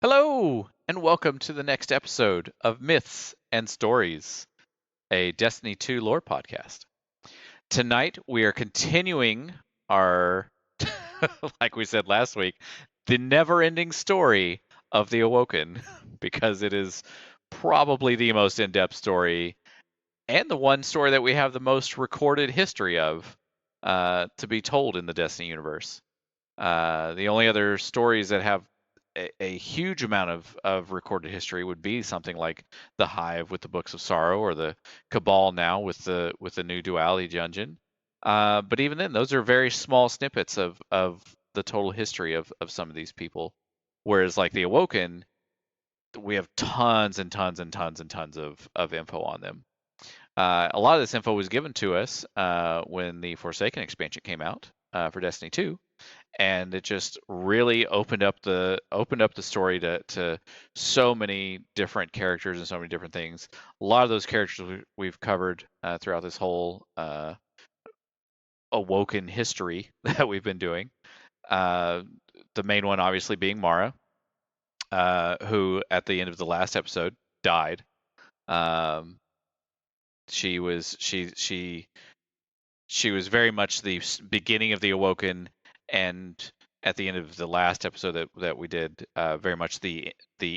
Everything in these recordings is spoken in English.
Hello, and welcome to the next episode of Myths and Stories, a Destiny 2 lore podcast. Tonight, we are continuing our, like we said last week, the never ending story of the Awoken, because it is probably the most in depth story and the one story that we have the most recorded history of to be told in the Destiny universe. The only other stories that have a huge amount of recorded history would be something like the Hive with the Books of Sorrow, or the Cabal now with the new Duality Dungeon. But even then, those are very small snippets of the total history of some of these people. Whereas like the Awoken, we have tons and tons and tons and tons of info on them. A lot of this info was given to us when the Forsaken expansion came out for Destiny 2, and it just really opened up the story to so many different characters and so many different things. A lot of those characters we've covered throughout this whole Awoken history that we've been doing. The main one obviously being Mara, who at the end of the last episode died. Um, she was very much the beginning of the Awoken, and at the end of the last episode that we did, very much the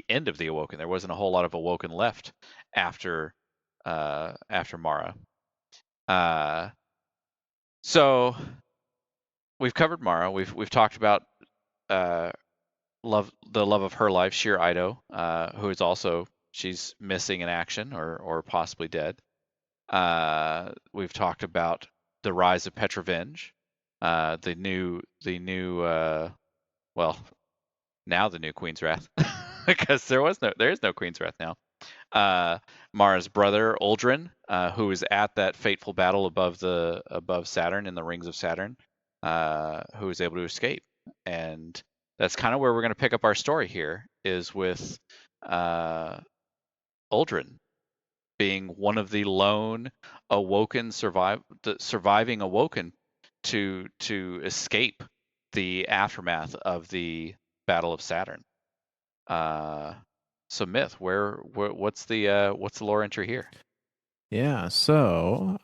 end of the Awoken. There wasn't a whole lot of Awoken left after Mara. So we've covered Mara. We've talked about the love of her life, Sheer Ido, who is also, she's missing in action or possibly dead. We've talked about the rise of Petrovenge, the new well, now the new Queen's Wrath, because there is no Queen's Wrath now. Mara's brother Uldren, who was at that fateful battle above Saturn in the rings of Saturn, who was able to escape. And that's kind of where we're going to pick up our story here, is with Uldren being one of the lone surviving Awoken to escape the aftermath of the Battle of Saturn. So Myth, what's the lore entry here? Yeah, so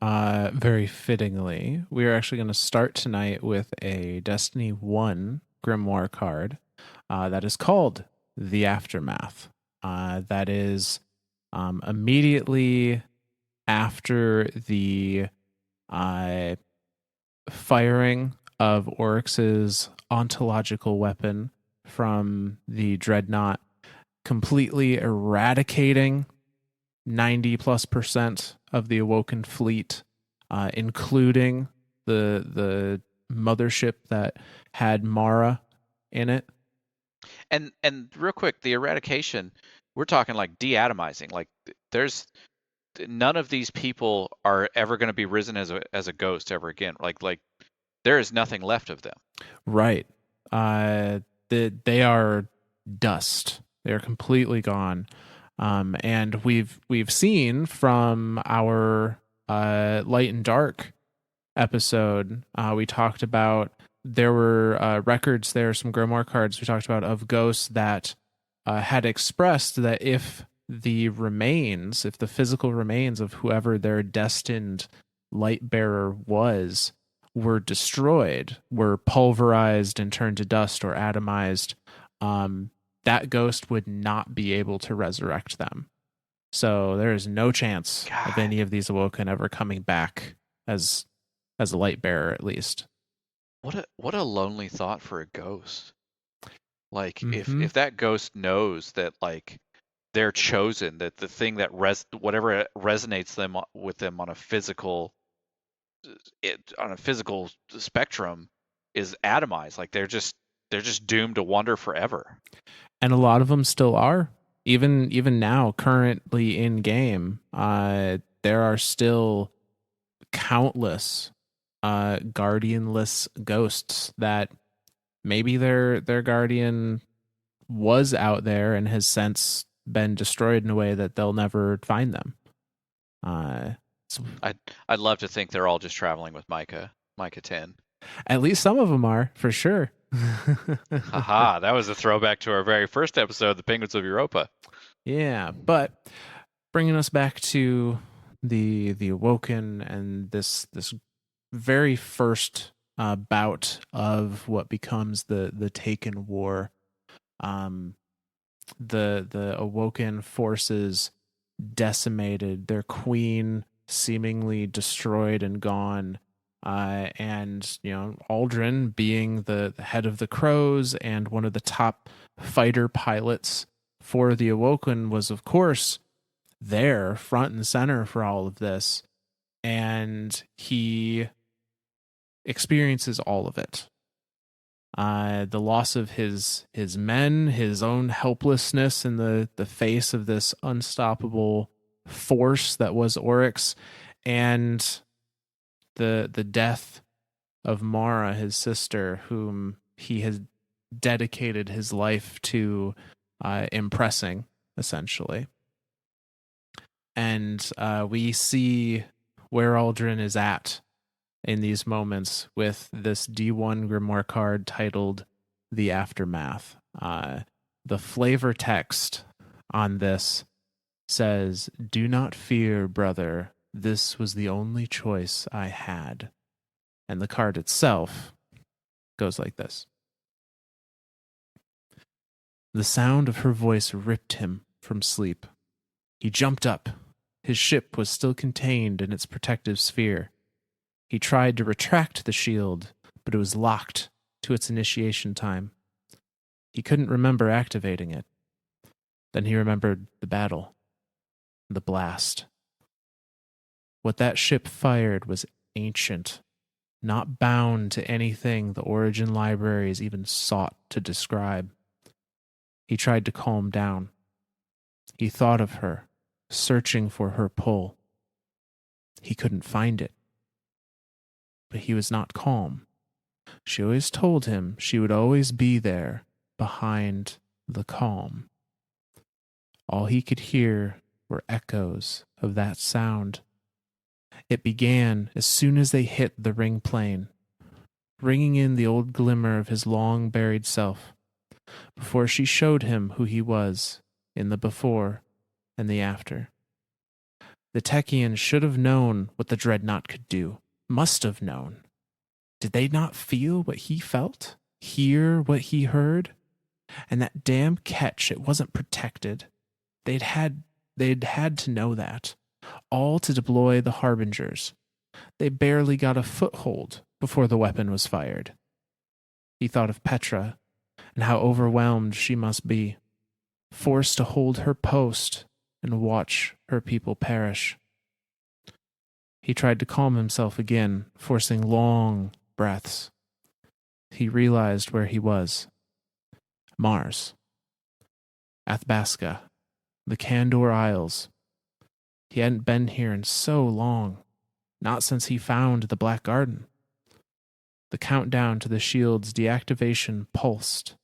very fittingly, we are actually going to start tonight with a Destiny 1 Grimoire card that is called The Aftermath. That is immediately after the firing of Oryx's ontological weapon from the Dreadnought, completely eradicating 90+% of the Awoken fleet, including the mothership that had Mara in it. And real quick, the eradication, we're talking like deatomizing. Like there's none of these people are ever going to be risen as a ghost ever again. Like there is nothing left of them. Right. They are dust. They are completely gone. And we've seen from our Light and Dark episode, we talked about there were records there, some Grimoire cards we talked about of ghosts that had expressed that if the physical remains of whoever their destined light bearer was were destroyed, were pulverized and turned to dust or atomized, that ghost would not be able to resurrect them. So there is no chance of any of these Awoken ever coming back as a light bearer, at least. What a lonely thought for a ghost. Like if that ghost knows that like they're chosen, that the thing that whatever resonates them with them on a physical spectrum is atomized, like they're just doomed to wander forever. And a lot of them still are. Even now, currently in game, there are still countless guardianless ghosts that maybe their guardian was out there and has since been destroyed in a way that they'll never find them. I'd love to think they're all just traveling with Micah 10. At least some of them are, for sure. Haha, that was a throwback to our very first episode, The Penguins of Europa. Yeah, but bringing us back to the Awoken and this very first bout of what becomes the Taken War. Um, the Awoken forces decimated, their queen seemingly destroyed and gone. And Aldrin, being the head of the Crows and one of the top fighter pilots for the Awoken, was of course there front and center for all of this, and he experiences all of it. The loss of his men, his own helplessness in the face of this unstoppable force that was Oryx, and the death of Mara, his sister, whom he has dedicated his life to impressing, essentially. And we see where Aldrin is at in these moments with this D1 Grimoire card titled The Aftermath. The flavor text on this says, "Do not fear, brother. This was the only choice I had." And the card itself goes like this. The sound of her voice ripped him from sleep. He jumped up. His ship was still contained in its protective sphere. He tried to retract the shield, but it was locked to its initiation time. He couldn't remember activating it. Then he remembered the battle, the blast. What that ship fired was ancient, not bound to anything the Origin libraries even sought to describe. He tried to calm down. He thought of her, searching for her pull. He couldn't find it. But he was not calm. She always told him she would always be there, behind the calm. All he could hear were echoes of that sound. It began as soon as they hit the ring plane, bringing in the old glimmer of his long-buried self, before she showed him who he was in the before and the after. The Techians should have known what the Dreadnought could do, must have known. Did they not feel what he felt? Hear what he heard? And that damn catch, it wasn't protected. They'd had to know that. All to deploy the Harbingers. They barely got a foothold before the weapon was fired. He thought of Petra and how overwhelmed she must be, forced to hold her post and watch her people perish. He tried to calm himself again, forcing long breaths. He realized where he was. Mars. Athbaska. The Kandor Isles. He hadn't been here in so long, not since he found the Black Garden. The countdown to the shield's deactivation pulsed.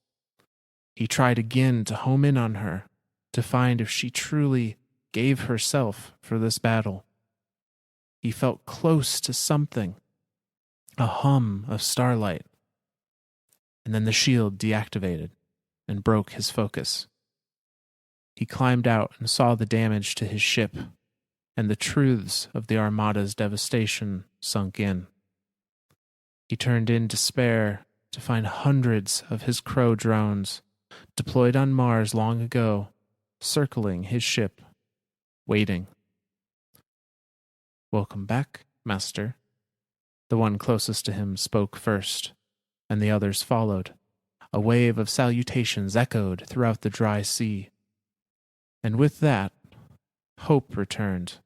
He tried again to home in on her, to find if she truly gave herself for this battle. He felt close to something, a hum of starlight. And then the shield deactivated and broke his focus. He climbed out and saw the damage to his ship, and the truths of the Armada's devastation sunk in. He turned in despair to find hundreds of his Crow drones deployed on Mars long ago, circling his ship, waiting. "Welcome back, Master." The one closest to him spoke first, and the others followed. A wave of salutations echoed throughout the dry sea. And with that, hope returned.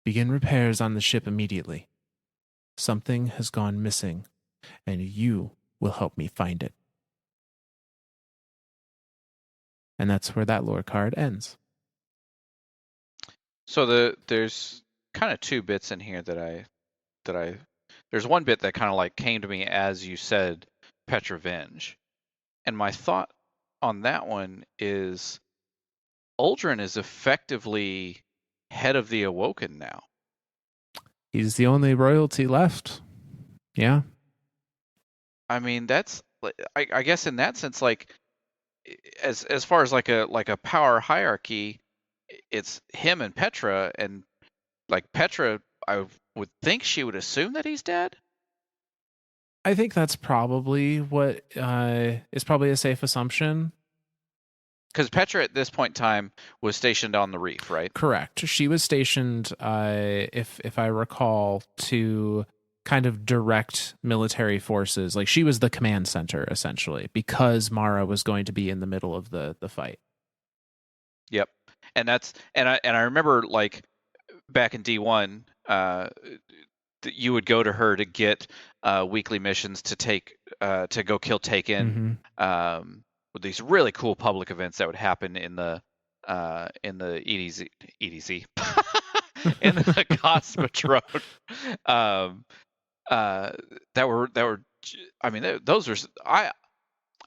"Begin repairs on the ship immediately. Something has gone missing, and you will help me find it." And that's where that lore card ends. So there's kind of two bits in here that I there's one bit that kind of like came to me as you said Petrovenge. And my thought on that one is Uldren is effectively head of the Awoken now. He's the only royalty left. Yeah. I mean, that's I guess in that sense, like as far as like a power hierarchy, it's him and Petra, and like Petra, I would think she would assume that he's dead. I think that's probably what is probably a safe assumption. Because Petra at this point in time was stationed on the reef, right? Correct. She was stationed, if I recall, to kind of direct military forces. Like she was the command center essentially, because Mara was going to be in the middle of the fight. Yep. And I remember like back in D1, you would go to her to get weekly missions to go kill Taken, with these really cool public events that would happen in the EDZ in the Cosmodrome. um, that were I mean those are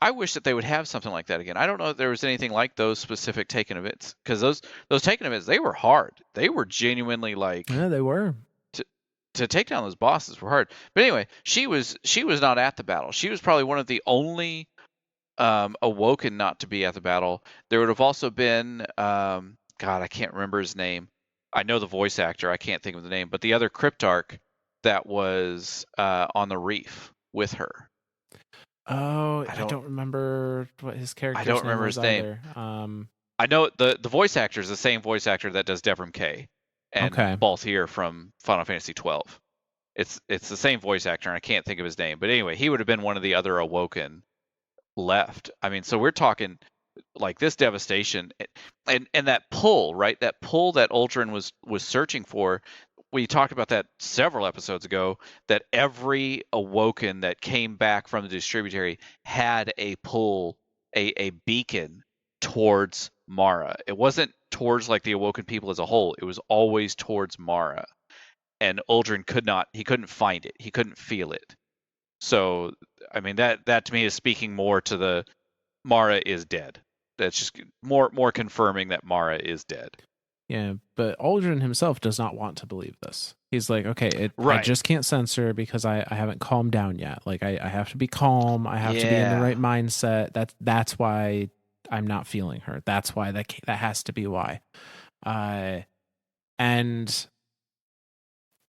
I wish that they would have something like that again. I don't know if there was anything like those specific Taken events, because those Taken events, they were hard. They were genuinely like, Yeah, they were. to take down those bosses were hard. But anyway, she was not at the battle. She was probably one of the only Awoken not to be at the battle. There would have also been God, I can't remember his name. I know the voice actor. I can't think of the name, but the other Cryptarch that was on the reef with her. Oh, I don't remember what his character's I don't name remember was his name. either. I know the voice actor is the same voice actor that does Devrim K and Okay. Balthier from Final Fantasy 12. It's the same voice actor, and I can't think of his name. But anyway, he would have been one of the other Awoken left. I mean, so we're talking like this devastation, and that pull, right? That pull that Uldren was searching for. We talked about that several episodes ago, that every Awoken that came back from the distributary had a pull, a beacon towards Mara. It wasn't towards like the Awoken people as a whole. It was always towards Mara. And Uldren couldn't find it. He couldn't feel it. So, I mean, that to me is speaking more to the Mara is dead. That's just more confirming that Mara is dead. Yeah, but Uldren himself does not want to believe this. He's like, okay, I Right. just can't censor because I haven't calmed down yet. Like I have to be calm. I have to be in the right mindset. That's why I'm not feeling her. That's why that has to be why. And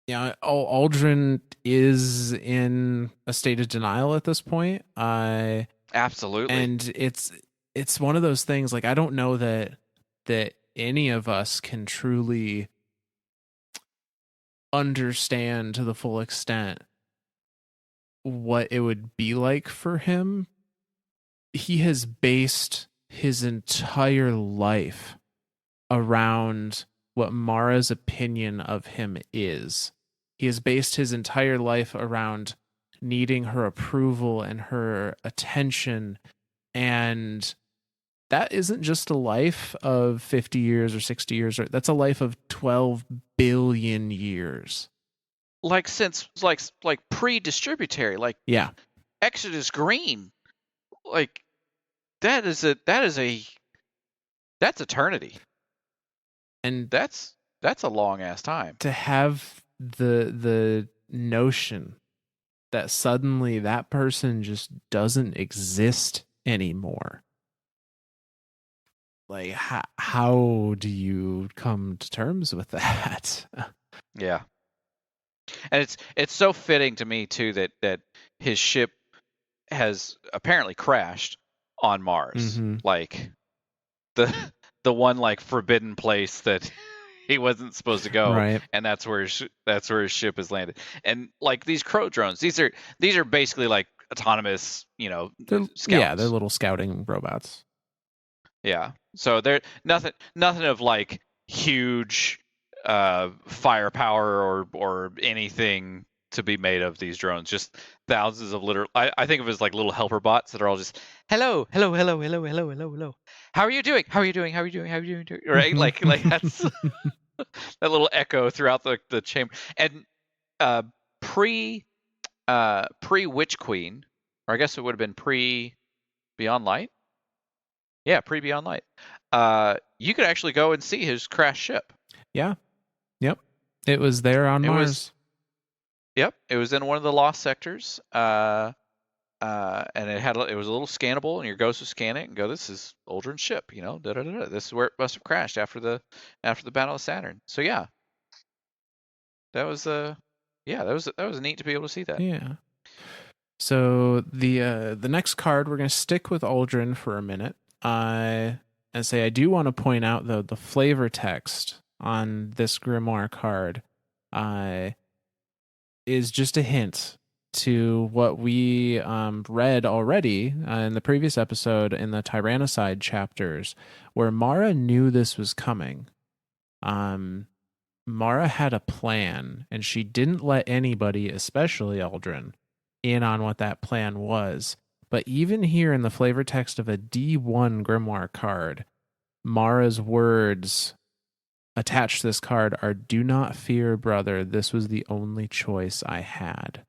yeah, Uldren is in a state of denial at this point. Absolutely. And it's one of those things, like I don't know that any of us can truly understand to the full extent what it would be like for him. He has based his entire life around what Mara's opinion of him is. He has based his entire life around needing her approval and her attention, and that isn't just a life of 50 years or 60 years. That's a life of 12 billion years. Like since like pre-distributary, like yeah, Exodus Green, like that's eternity, and that's a long ass time. To have the notion that suddenly that person just doesn't exist anymore. Like, how do you come to terms with that? Yeah. And it's so fitting to me too that his ship has apparently crashed on Mars. Mm-hmm. Like the one like forbidden place that he wasn't supposed to go, right. And that's where his ship has landed. And like these crow drones, these are basically like autonomous, scouts. Yeah, they're little scouting robots. Yeah. So they're nothing of like huge firepower or anything to be made of these drones. Just thousands of I think of it as like little helper bots that are all just hello. How are you doing? Right? like that's that little echo throughout the chamber. And pre Witch Queen, or I guess it would have been pre Beyond Light. Yeah, pre Beyond Light. You could actually go and see his crashed ship. Yeah. Yep. It was there on Mars. Yep. It was in one of the lost sectors. and it was a little scannable, and your ghost would scan it and go, "This is Uldren's ship, you know, da da da. This is where it must have crashed after the Battle of Saturn." So yeah, that was that was neat to be able to see that. Yeah. So the next card, we're going to stick with Uldren for a minute. And say I do want to point out though the flavor text on this grimoire card is just a hint to what we read already in the previous episode in the Tyrannicide chapters, where Mara knew this was coming. Mara had a plan, and she didn't let anybody, especially Uldren, in on what that plan was. But even here in the flavor text of a D1 grimoire card, Mara's words attached to this card are, "Do not fear, brother. This was the only choice I had."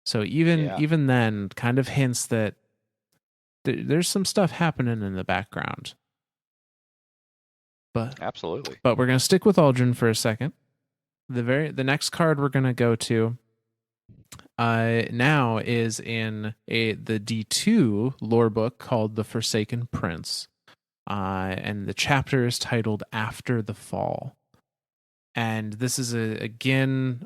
So even then, kind of hints that there's some stuff happening in the background. But absolutely. But we're gonna stick with Uldren for a second. The next card we're gonna go to now is in the D2 lore book called The Forsaken Prince. And the chapter is titled After the Fall. And this is again,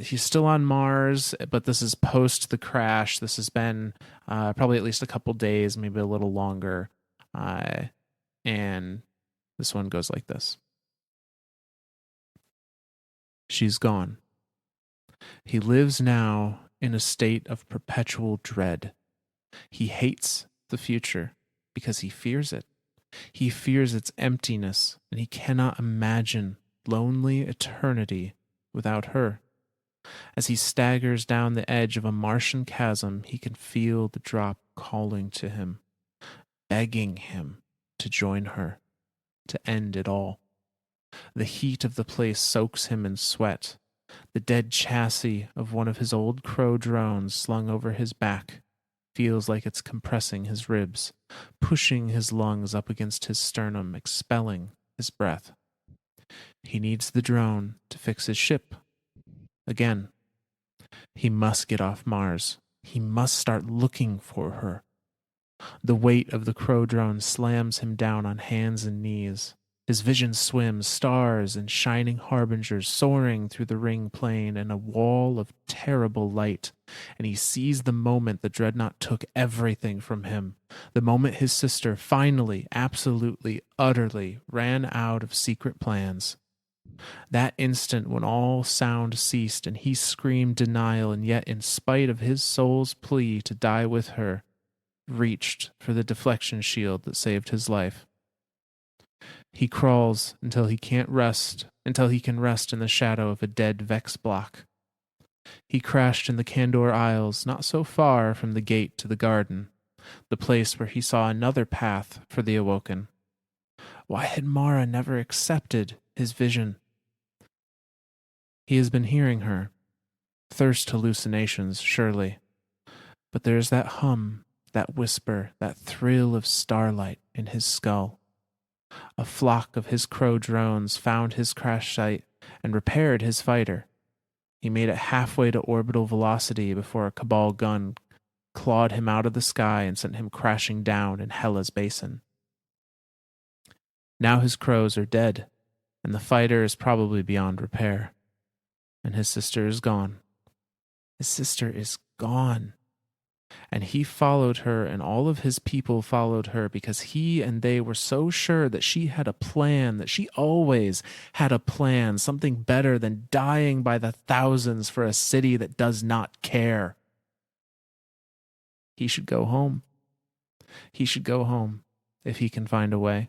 he's still on Mars, but this is post the crash. This has been probably at least a couple days, maybe a little longer. And this one goes like this. She's gone. He lives now in a state of perpetual dread. He hates the future because he fears it. He fears its emptiness, and he cannot imagine lonely eternity without her. As he staggers down the edge of a Martian chasm, he can feel the drop calling to him, begging him to join her, to end it all. The heat of the place soaks him in sweat. The dead chassis of one of his old crow drones slung over his back feels like it's compressing his ribs, pushing his lungs up against his sternum, expelling his breath. He needs the drone to fix his ship. Again, he must get off Mars. He must start looking for her. The weight of the crow drone slams him down on hands and knees. His vision swims, stars and shining harbingers soaring through the ring plane in a wall of terrible light, and he sees the moment the dreadnought took everything from him, the moment his sister finally, absolutely, utterly ran out of secret plans. That instant when all sound ceased and he screamed denial, and yet in spite of his soul's plea to die with her, reached for the deflection shield that saved his life. He crawls until he can rest in the shadow of a dead Vex block. He crashed in the Kandor Isles, not so far from the gate to the garden, the place where he saw another path for the Awoken. Why had Mara never accepted his vision? He has been hearing her. Thirst hallucinations, surely. But there is that hum, that whisper, that thrill of starlight in his skull. A flock of his crow drones found his crash site and repaired his fighter. He made it halfway to orbital velocity before a Cabal gun clawed him out of the sky and sent him crashing down in Hela's basin. Now his crows are dead, and the fighter is probably beyond repair. And his sister is gone. His sister is gone. And he followed her, and all of his people followed her because he and they were so sure that she had a plan, that she always had a plan, something better than dying by the thousands for a city that does not care. He should go home. He should go home if he can find a way.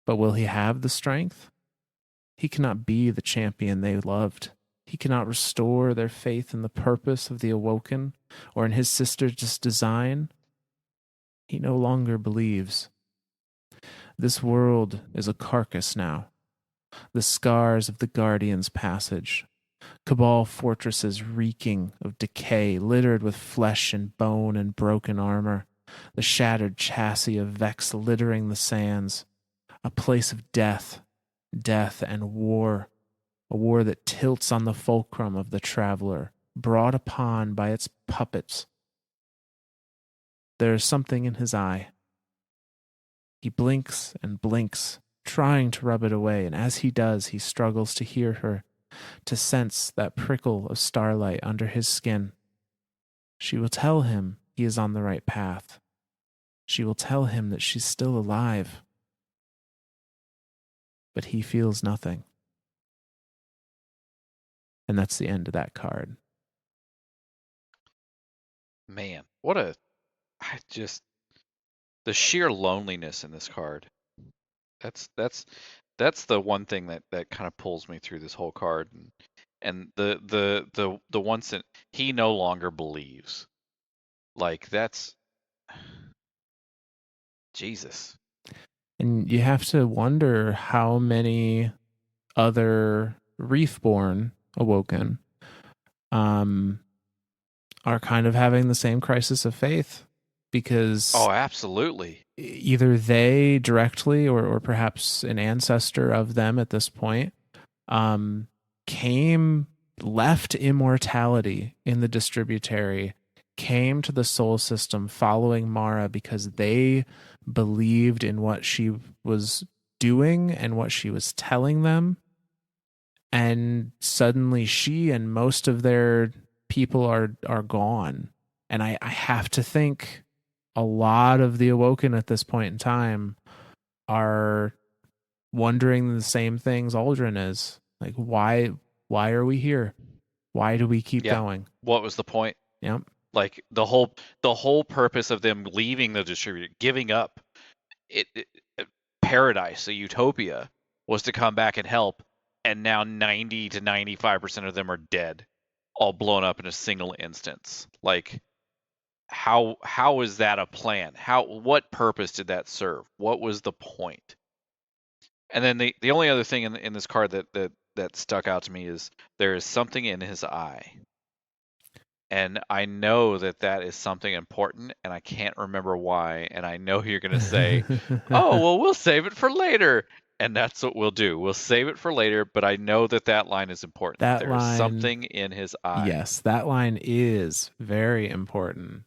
But will he have the strength? He cannot be the champion they loved. He cannot restore their faith in the purpose of the Awoken or in his sister's design. He no longer believes. This world is a carcass now. The scars of the Guardian's passage. Cabal fortresses reeking of decay, littered with flesh and bone and broken armor. The shattered chassis of Vex littering the sands. A place of death and war. A war that tilts on the fulcrum of the traveler, brought upon by its puppets, There is something in his eye. He blinks and blinks, trying to rub it away, and as he does, he struggles to hear her, to sense that prickle of starlight under his skin. She will tell him he is on the right path. She will tell him that she's still alive. But he feels nothing. And that's the end of that card. Man, I just, the sheer loneliness in this card. That's the one thing that kind of pulls me through this whole card, and the ones that he no longer believes. Like, that's Jesus. And you have to wonder how many other Reefborn Awoken are kind of having the same crisis of faith, because Oh, absolutely. either they directly or perhaps an ancestor of them at this point um, left immortality in the distributary, came to the soul system following Mara because they believed in what she was doing and what she was telling them. And suddenly she and most of their people are gone. And I have to think a lot of the Awoken at this point in time are wondering the same things Aldrin is. Like, why are we here? Why do we keep going? What was the point? Yep. Like, the whole purpose of them leaving the distributor, giving up it paradise, a utopia, was to come back and help, and now 90 to 95% of them are dead, all blown up in a single instance. Like, how is that a plan? What purpose did that serve? What was the point? And then the only other thing in this card that stuck out to me is there is something in his eye. And I know that is something important, and I can't remember why. And I know you're going to say, oh, well, we'll save it for later. And that's what we'll do. We'll save it for later, but I know that line is important. That line, is something in his eye. Yes, that line is very important.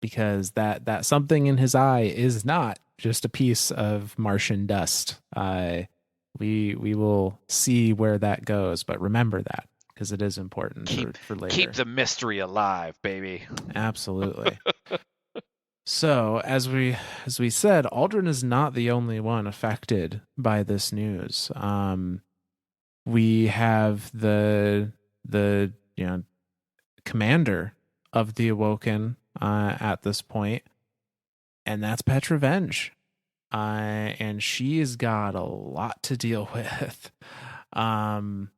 Because that something in his eye is not just a piece of Martian dust. We will see where that goes, but remember that, because it is important for later. Keep the mystery alive, baby. Absolutely. So, as we said, Aldrin is not the only one affected by this news. We have the commander of the Awoken at this point, and that's Petrovenge. And she has got a lot to deal with. And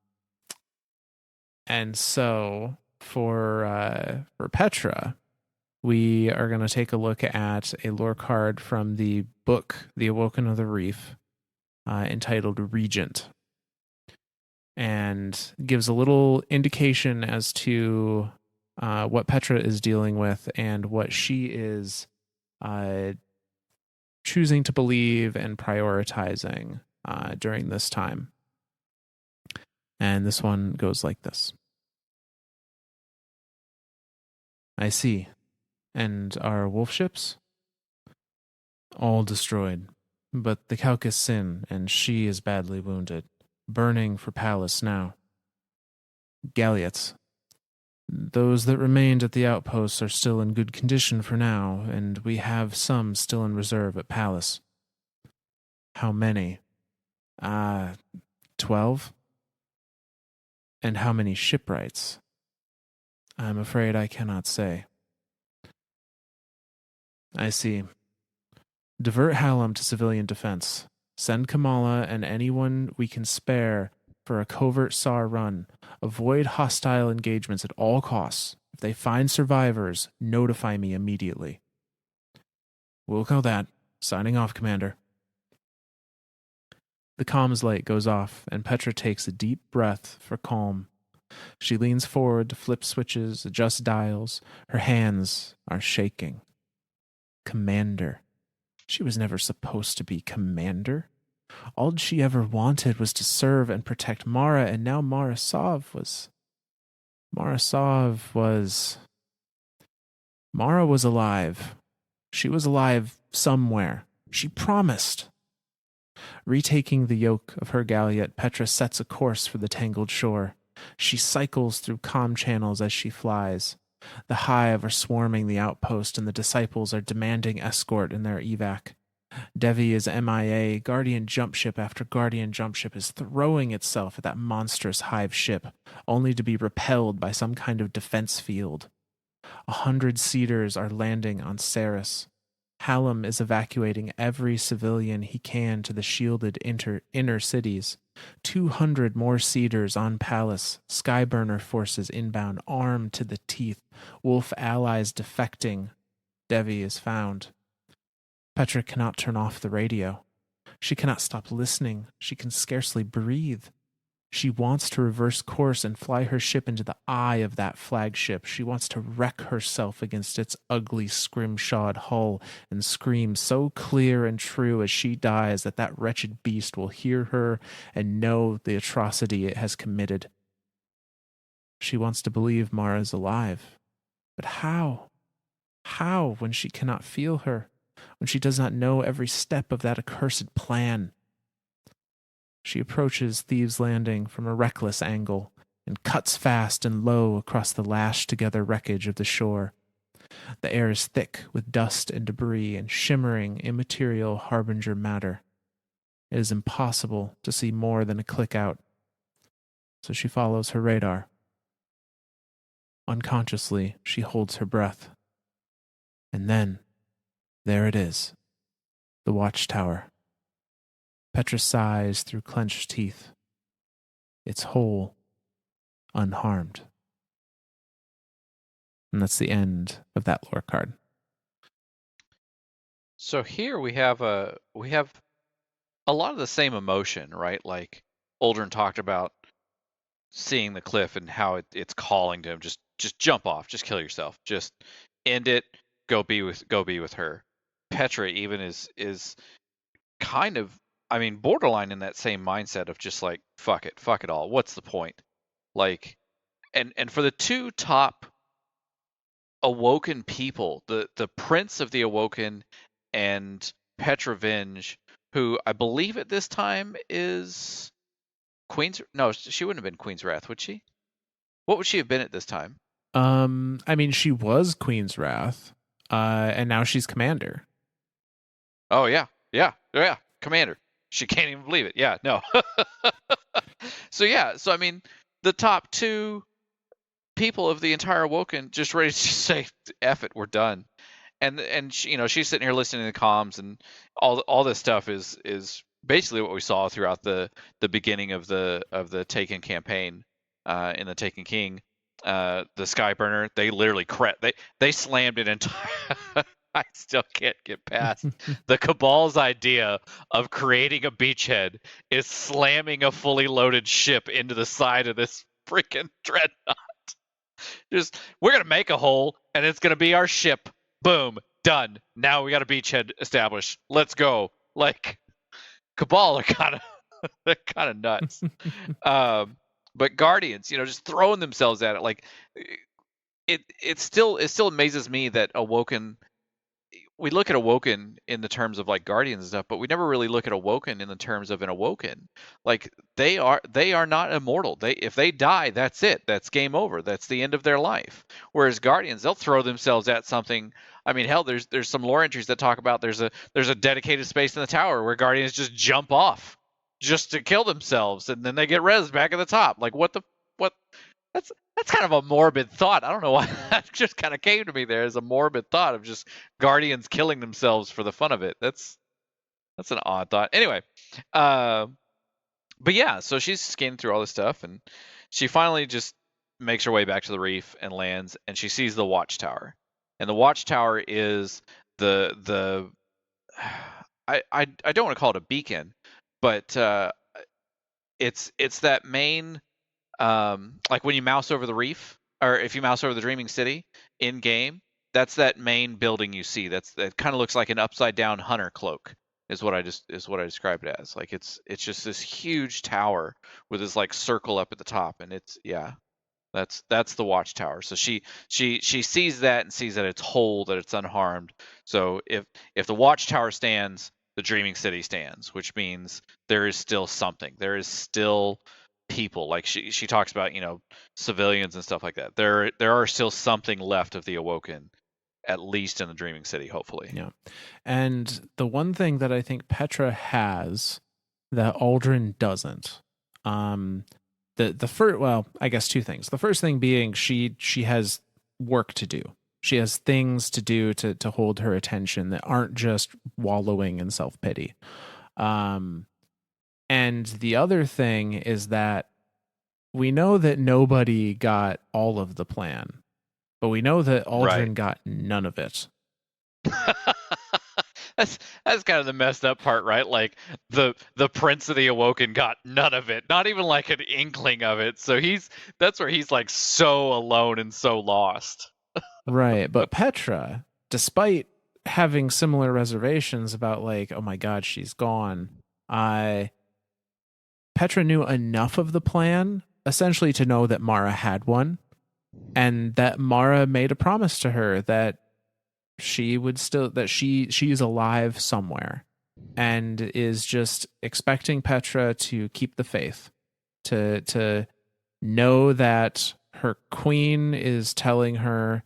so for Petra, we are going to take a look at a lore card from the book, The Awoken of the Reef, entitled Regent. And gives a little indication as to what Petra is dealing with and what she is choosing to believe and prioritizing during this time. And this one goes like this. I see. And our wolf ships? All destroyed. But the Caucasus Sin, and she is badly wounded. Burning for Pallas now. Galliots. Those that remained at the outposts are still in good condition for now, and we have some still in reserve at Pallas. How many? 12? And how many shipwrights? I'm afraid I cannot say. I see. Divert Hallam to civilian defense. Send Kamala and anyone we can spare for a covert SAR run. Avoid hostile engagements at all costs. If they find survivors, notify me immediately. We'll call that. Signing off, Commander. The comms light goes off, and Petra takes a deep breath for calm. She leans forward to flip switches, adjust dials. Her hands are shaking. Commander. She was never supposed to be Commander. All she ever wanted was to serve and protect Mara, and now Marasov was... Mara was alive. She was alive somewhere. She promised. Retaking the yoke of her galliot, Petra sets a course for the tangled shore. She cycles through calm channels as she flies. The hive are swarming the outpost, and the disciples are demanding escort in their evac. Devi is MIA. Guardian jump ship after Guardian jump ship is throwing itself at that monstrous hive ship, only to be repelled by some kind of defense field. 100 Cedars are landing on Ceres. Hallam is evacuating every civilian he can to the shielded inner cities. 200 more Cedars on Palace. Skyburner forces inbound, armed to the teeth. Wolf allies defecting. Devi is found. Petra cannot turn off the radio. She cannot stop listening. She can scarcely breathe. She wants to reverse course and fly her ship into the eye of that flagship. She wants to wreck herself against its ugly, scrimshawed hull and scream so clear and true as she dies that that wretched beast will hear her and know the atrocity it has committed. She wants to believe Mara is alive. But how? How, when she cannot feel her? When she does not know every step of that accursed plan? She approaches Thieves' Landing from a reckless angle and cuts fast and low across the lashed-together wreckage of the shore. The air is thick with dust and debris and shimmering, immaterial harbinger matter. It is impossible to see more than a click out, so she follows her radar. Unconsciously, she holds her breath. And then, there it is, the watchtower. Petra sighs through clenched teeth. It's whole, unharmed. And that's the end of that lore card. So here we have a lot of the same emotion, right? Like Aldrin talked about seeing the cliff and how it's calling to him, just jump off, just kill yourself, just end it, go be with her. Petra even is kind of, I mean, borderline in that same mindset of just like, fuck it all. What's the point? Like, and for the two top Awoken people, the Prince of the Awoken and Petrovenge, who I believe at this time is Queen's. No, she wouldn't have been Queen's Wrath, would she? What would she have been at this time? I mean, she was Queen's Wrath, and now she's Commander. Oh yeah, Commander. She can't even believe it. Yeah, no. So I mean, the top two people of the entire Awoken just ready to say, "F it, we're done." And she, she's sitting here listening to the comms, and all this stuff is basically what we saw throughout the beginning of the Taken campaign, in the Taken King. The Skyburner, they literally they slammed it entire. I still can't get past the Cabal's idea of creating a beachhead is slamming a fully loaded ship into the side of this freaking dreadnought. Just, we're gonna make a hole, and it's gonna be our ship. Boom, done. Now we got a beachhead established. Let's go. Like, Cabal are kind of nuts. But Guardians, just throwing themselves at it. Like, it still amazes me that Awoken. We look at Awoken in the terms of like Guardians and stuff, but we never really look at Awoken in the terms of an Awoken. Like, they are not immortal. If they die, that's it. That's game over. That's the end of their life. Whereas Guardians, they'll throw themselves at something. I mean, hell, there's some lore entries that talk about there's a dedicated space in the tower where Guardians just jump off just to kill themselves, and then they get res back at the top. Like, what? That's kind of a morbid thought. I don't know why that just kind of came to me there as a morbid thought of just Guardians killing themselves for the fun of it. That's an odd thought. Anyway, but yeah, so she's scanning through all this stuff, and she finally just makes her way back to the reef and lands, and she sees the watchtower. And the watchtower is the I don't want to call it a beacon, but it's that main, like when you mouse over the reef, or if you mouse over the Dreaming City in game, that's that main building you see. That kind of looks like an upside down hunter cloak, is what I described it as. Like, it's just this huge tower with this like circle up at the top, and it's, yeah. That's the watchtower. So she sees that and sees that it's whole, that it's unharmed. So if the watchtower stands, the dreaming city stands, which means there is still something. There is still people. Like she talks about, civilians and stuff like that. There are still something left of the Awoken, at least in the dreaming city, hopefully. Yeah. And the one thing that I think Petra has that Aldrin doesn't, the first, well, I guess two things. The first thing being she has work to do. She has things to do to hold her attention that aren't just wallowing in self-pity. And the other thing is that we know that nobody got all of the plan, but we know that Aldrin Right. got none of it. that's kind of the messed up part, right? Like the Prince of the Awoken got none of it, not even like an inkling of it. So that's where he's like so alone and so lost. Right. But Petra, despite having similar reservations about like, oh my God, she's gone, Petra knew enough of the plan essentially to know that Mara had one, and that Mara made a promise to her that she would still that she's alive somewhere, and is just expecting Petra to keep the faith, to know that her queen is telling her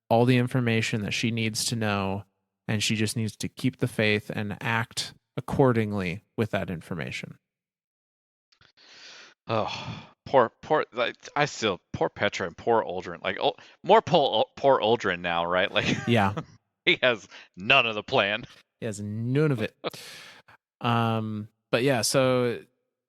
all the information that she needs to know, and she just needs to keep the faith and act accordingly with that information. Oh, poor. Like poor Petra and poor Aldrin. Like more poor Aldrin now, right? Like Yeah. he has none of the plan. He has none of it. But yeah, so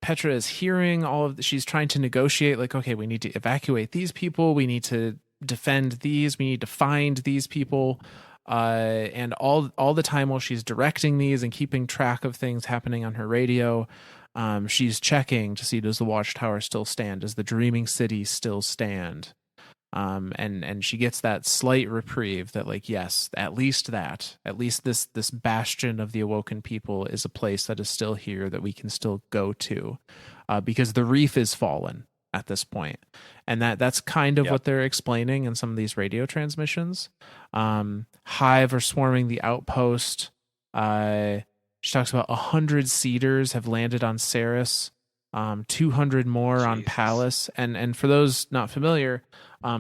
Petra is hearing all of she's trying to negotiate, like, okay, we need to evacuate these people, we need to defend these, we need to find these people. And all the time while she's directing these and keeping track of things happening on her radio, she's checking to see, does the watchtower still stand? Does the dreaming city still stand? And she gets that slight reprieve that, like, yes, at least this bastion of the Awoken people is a place that is still here that we can still go to, because the reef is fallen at this point. And that's kind of Yep. what they're explaining in some of these radio transmissions. Hive are swarming the outpost. She talks about 100 Cedars have landed on Ceres, 200 more on Jesus. Pallas. And for those not familiar,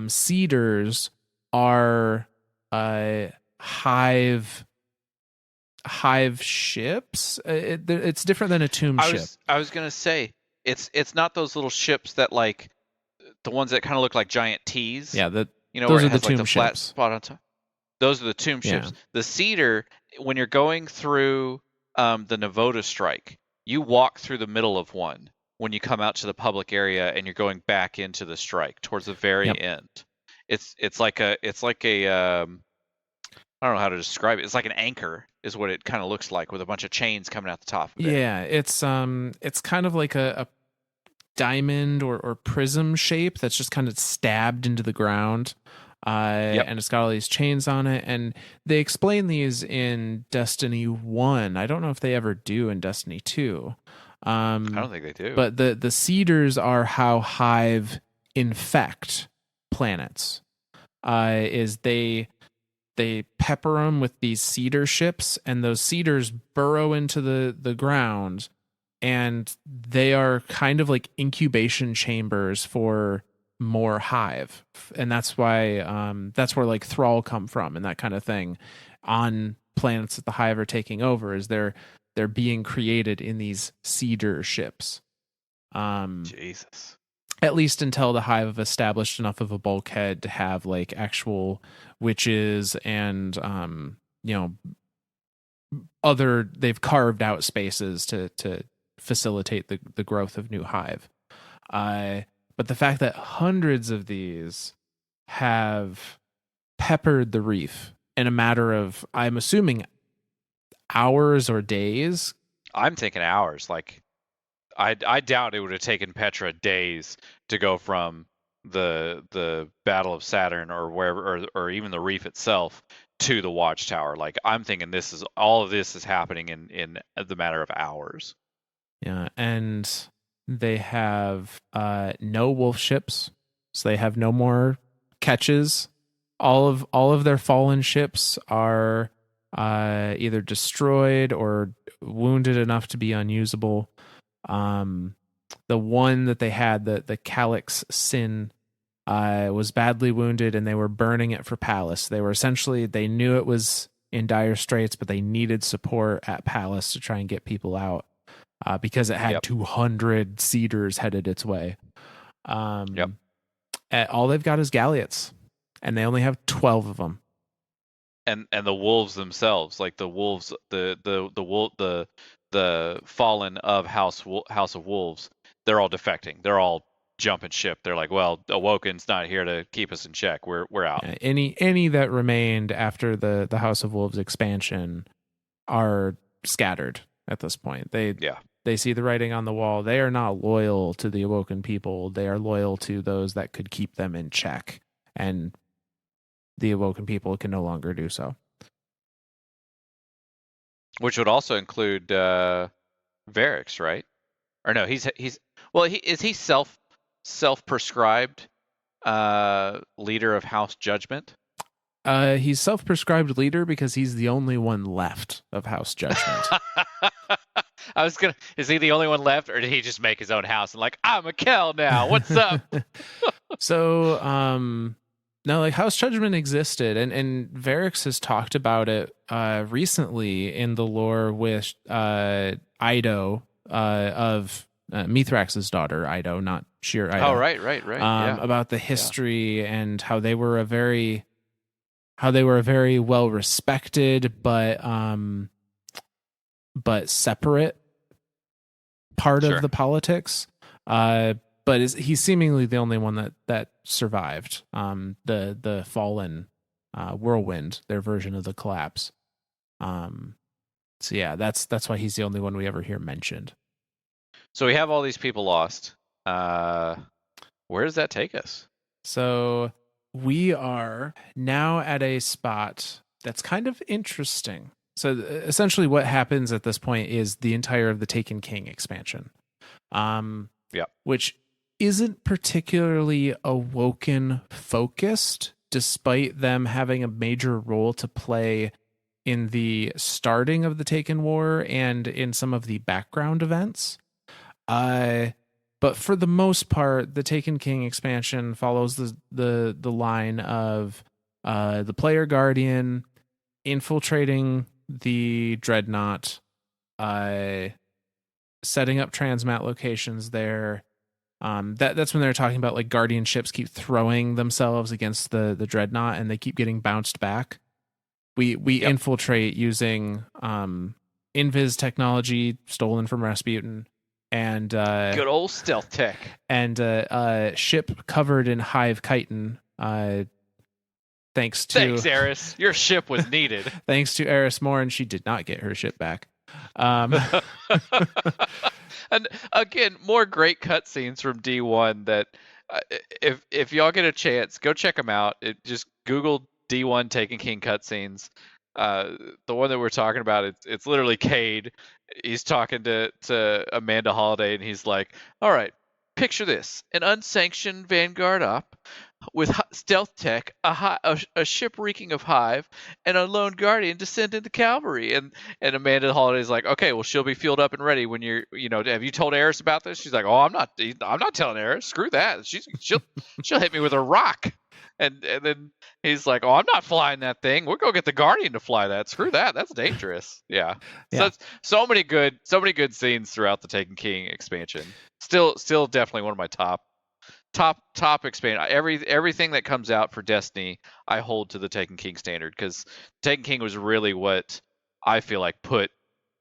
Cedars are hive ships. It's different than a tomb ship. I was gonna say it's not those little ships that, like, the ones that kind of look like giant T's. Yeah, Those where it are has the like tomb the flat ships. spot on top. Those are the tomb Yeah. ships. The Cedar, when you're going through the Navoda strike, you walk through the middle of one when you come out to the public area and you're going back into the strike towards the very end. It's like a I don't know how to describe it. It's like an anchor is what it kind of looks like, with a bunch of chains coming out the top of it. Yeah, it's kind of like a diamond or prism shape that's just kind of stabbed into the ground. And it's got all these chains on it, and they explain these in Destiny 1. I don't know if they ever do in Destiny 2. I don't think they do. But the Cedars are how Hive infect planets. Is they pepper them with these cedar ships, and those cedars burrow into the ground, and they are kind of like incubation chambers for more Hive. And that's why that's where like Thrall come from and that kind of thing on planets that the Hive are taking over, is they're being created in these cedar ships. Jesus. At least until the Hive have established enough of a bulkhead to have like actual witches and they've carved out spaces to facilitate the growth of new Hive. But the fact that hundreds of these have peppered the reef in a matter of, I'm assuming, hours or days. I'm thinking hours. Like, I doubt it would have taken Petra days to go from the Battle of Saturn or wherever, or even the reef itself, to the watchtower. Like, I'm thinking all of this is happening in the matter of hours. Yeah, and they have no wolf ships. so they have no more catches. All of their fallen ships are either destroyed or wounded enough to be unusable. The one that they had, the Calyx Sin, was badly wounded, and they were burning it for Pallas. They knew it was in dire straits, but they needed support at Pallas to try and get people out, because it had 200 cedars headed its way. All they've got is Galliots, and they only have 12 of them. And the wolves themselves, like the wolves, the fallen of House of Wolves, they're all defecting. They're all jumping ship. They're like, well, Awoken's not here to keep us in check. We're out. Any that remained after the House of Wolves expansion are scattered at this point. They see the writing on the wall. They are not loyal to the Awoken people. They are loyal to those that could keep them in check, and the Awoken people can no longer do so. Which would also include Varix, right? Or no, is he self-prescribed leader of House Judgment? He's self-prescribed leader because he's the only one left of House Judgment. Is he the only one left, or did he just make his own house and like, I'm a Kel now? What's up? So, no, like House Judgment existed, and Varix has talked about it recently in the lore with Ido of Mithrax's daughter, Ido, not sheer Ido. Oh, right. About the history and how they were a very well respected but separate part of the politics. But he's seemingly the only one that survived the fallen whirlwind, their version of the collapse. So yeah, that's why he's the only one we ever hear mentioned. So we have all these people lost. Where does that take us? So we are now at a spot that's kind of interesting. So essentially what happens at this point is the entire of the Taken King expansion. Which isn't particularly Awoken focused, despite them having a major role to play in the starting of the Taken War and in some of the background events. But for the most part, the Taken King expansion follows the line of the player guardian infiltrating the dreadnought, setting up transmat locations there. That's when they're talking about like guardian ships keep throwing themselves against the dreadnought and they keep getting bounced back. We infiltrate using invis technology stolen from Rasputin and good old stealth tech and ship covered in hive chitin. Thanks, Eris. Your ship was needed. Thanks to Eris Morin, she did not get her ship back. And again, more great cutscenes from D1 that if y'all get a chance, go check them out. Just Google D1 Taken King cutscenes. The one that we're talking about, it's literally Cade. He's talking to Amanda Holiday, and he's like, all right, picture this: an unsanctioned Vanguard op with stealth tech, a ship reeking of hive, and a lone guardian descend into cavalry. And Amanda Holiday's like, okay, well, she'll be fueled up and ready when have you told Eris about this? She's like, oh, I'm not telling Eris. Screw that. She'll hit me with a rock. And then he's like, oh, I'm not flying that thing. We'll go get the guardian to fly that. Screw that. That's dangerous. Yeah. So many good scenes throughout the Taken King expansion. Still definitely one of my top expansion. Everything that comes out for Destiny, I hold to the Taken King standard, because Taken King was really what I feel like put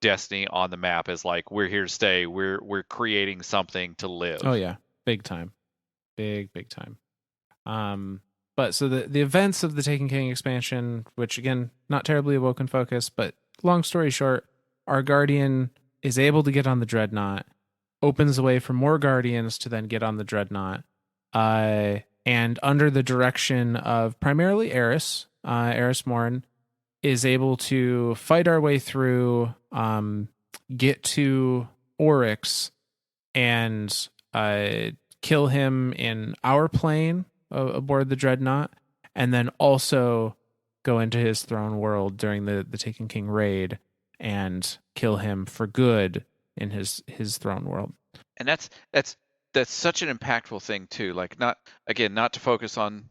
Destiny on the map as like, we're here to stay. We're creating something to live. Oh yeah, big time, big time. But so the events of the Taken King expansion, which again, not terribly Awoken focus, but long story short, our Guardian is able to get on the Dreadnought, opens the way for more Guardians to then get on the Dreadnought, and under the direction of primarily Eris Morin, is able to fight our way through, get to Oryx, and kill him in our plane aboard the dreadnought, and then also go into his throne world during the Taken King raid and kill him for good in his throne world. And that's such an impactful thing too. Like, not to focus on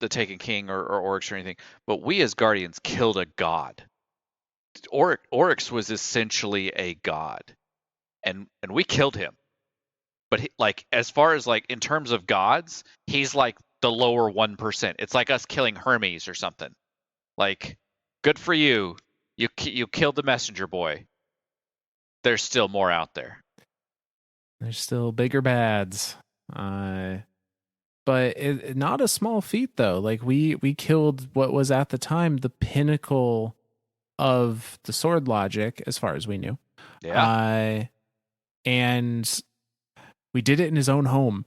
the Taken King or Oryx or anything, but we as Guardians killed a god. Oryx was essentially a god, and we killed him. But like, as far as like in terms of gods, he's like the lower 1%. It's like us killing Hermes or something. Like, good for you. You killed the messenger boy. There's still more out there. There's still bigger bads. But not a small feat though. Like we killed what was at the time the pinnacle of the sword logic, as far as we knew. Yeah. And we did it in his own home.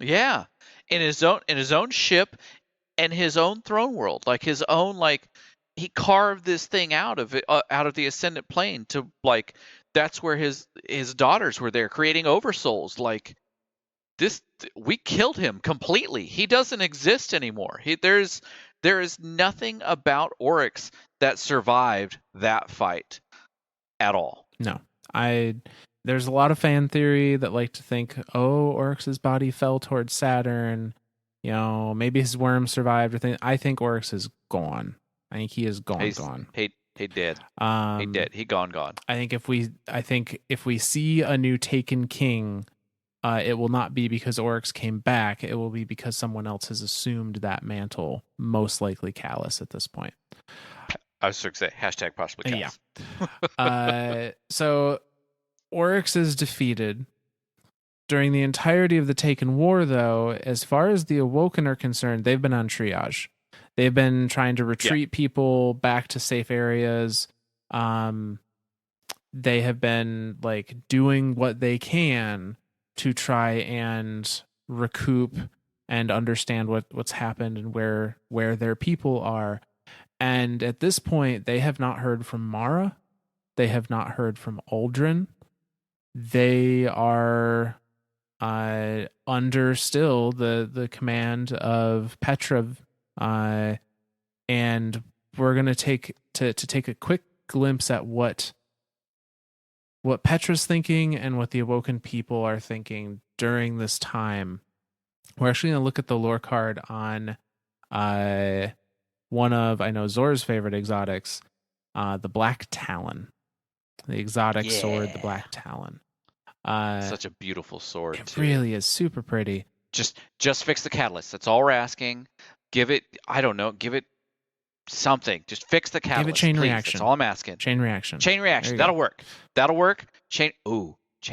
Yeah, in his own ship and his own throne world, like his own, like, he carved this thing out of it, out of the ascendant plane, to like, that's where his daughters were there creating oversouls. Like, this, we killed him completely. He doesn't exist anymore. There is nothing about Oryx that survived that fight at all. No. There's a lot of fan theory that like to think, oh, Oryx's body fell towards Saturn. You know, maybe his worm survived. I think Oryx is gone. I think he is gone. He dead. He dead. He gone. I think if we see a new Taken King, it will not be because Oryx came back. It will be because someone else has assumed that mantle. Most likely Callus at this point. I was going to say hashtag possibly Callus. Yeah. So Oryx is defeated. During the entirety of the Taken War, though, as far as the Awoken are concerned, they've been on triage. They've been trying to retreat people back to safe areas. They have been like doing what they can to try and recoup and understand what's happened and where their people are. And at this point, they have not heard from Mara. They have not heard from Aldrin. They are under still the command of Petra, and we're going to take a quick glimpse at what Petra's thinking and what the Awoken people are thinking during this time. We're actually going to look at the lore card on one of, I know, Zor's favorite exotics, the Black Talon. The exotic sword, the Black Talon. Such a beautiful sword. It really is super pretty. Just fix the catalyst. That's all we're asking. Give it, I don't know, give it something. Just fix the catalyst. Give it chain please. reaction. That's all I'm asking. Chain reaction. That'll work. Chain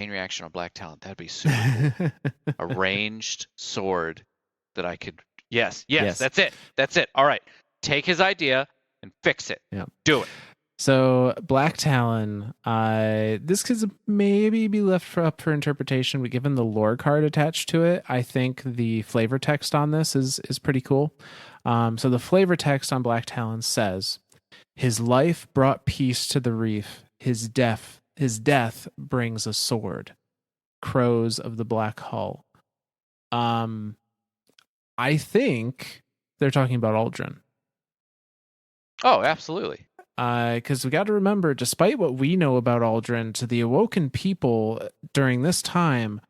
reaction on Black Talon. That'd be super cool. A ranged sword that I could. Yes. That's it. All right. Take his idea and fix it. Yeah. Do it. So Black Talon, this could maybe be left up for interpretation, but given the lore card attached to it, I think the flavor text on this is pretty cool. So the flavor text on Black Talon says, "His life brought peace to the reef. His death brings a sword. Crows of the Black Hull." I think they're talking about Aldrin. Oh, absolutely. Because we got to remember, despite what we know about Aldrin, to the Awoken people during this time,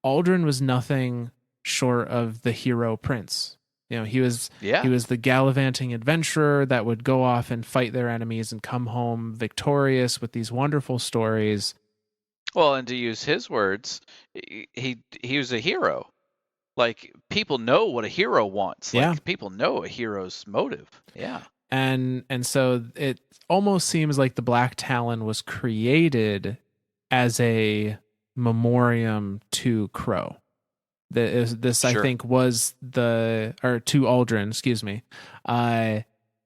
Aldrin was nothing short of the hero prince. You know, he was the gallivanting adventurer that would go off and fight their enemies and come home victorious with these wonderful stories. Well, and to use his words, he was a hero. Like, people know what a hero wants. Like, people know a hero's motive. Yeah. And so it almost seems like the Black Talon was created as a memoriam to Crow. This I think was to Aldrin, excuse me.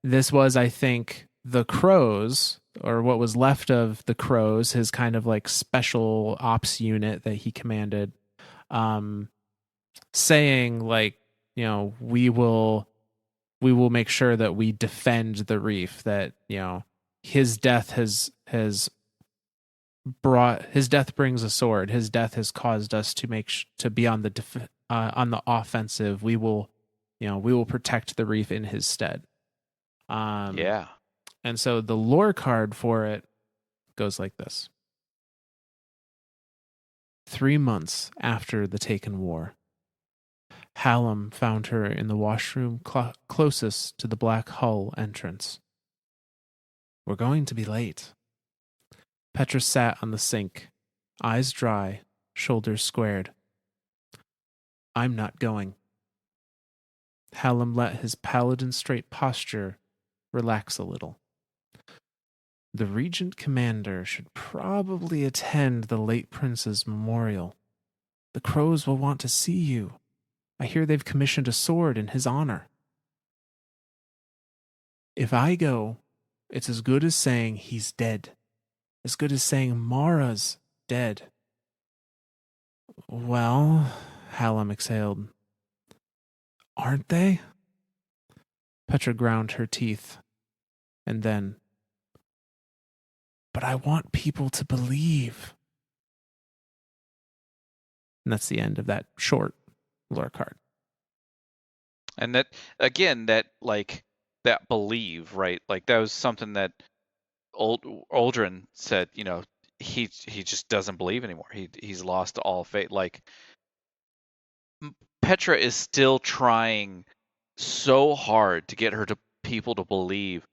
This was, I think, the Crows, or what was left of the Crows, his kind of like special ops unit that he commanded, saying like, you know, we will make sure that we defend the reef, that, you know, his death has his death brings a sword. His death has caused us to to be on on the offensive. We will, we will protect the reef in his stead. Um, Yeah. and so the lore card for it goes like this: 3 months after the Taken War, Hallam found her in the washroom closest to the Black Hull entrance. We're going to be late. Petra sat on the sink, eyes dry, shoulders squared. I'm not going. Hallam let his paladin straight posture relax a little. The Regent Commander should probably attend the late Prince's memorial. The crows will want to see you. I hear they've commissioned a sword in his honor. If I go, it's as good as saying he's dead. As good as saying Mara's dead. Well, Hallam exhaled. Aren't they? Petra ground her teeth. And then, but I want people to believe. And that's the end of that short lore card. And that, again, that that believe, right? Like that was something that Aldrin said, he just doesn't believe anymore. He's lost all faith. Like Petra is still trying so hard to get people to believe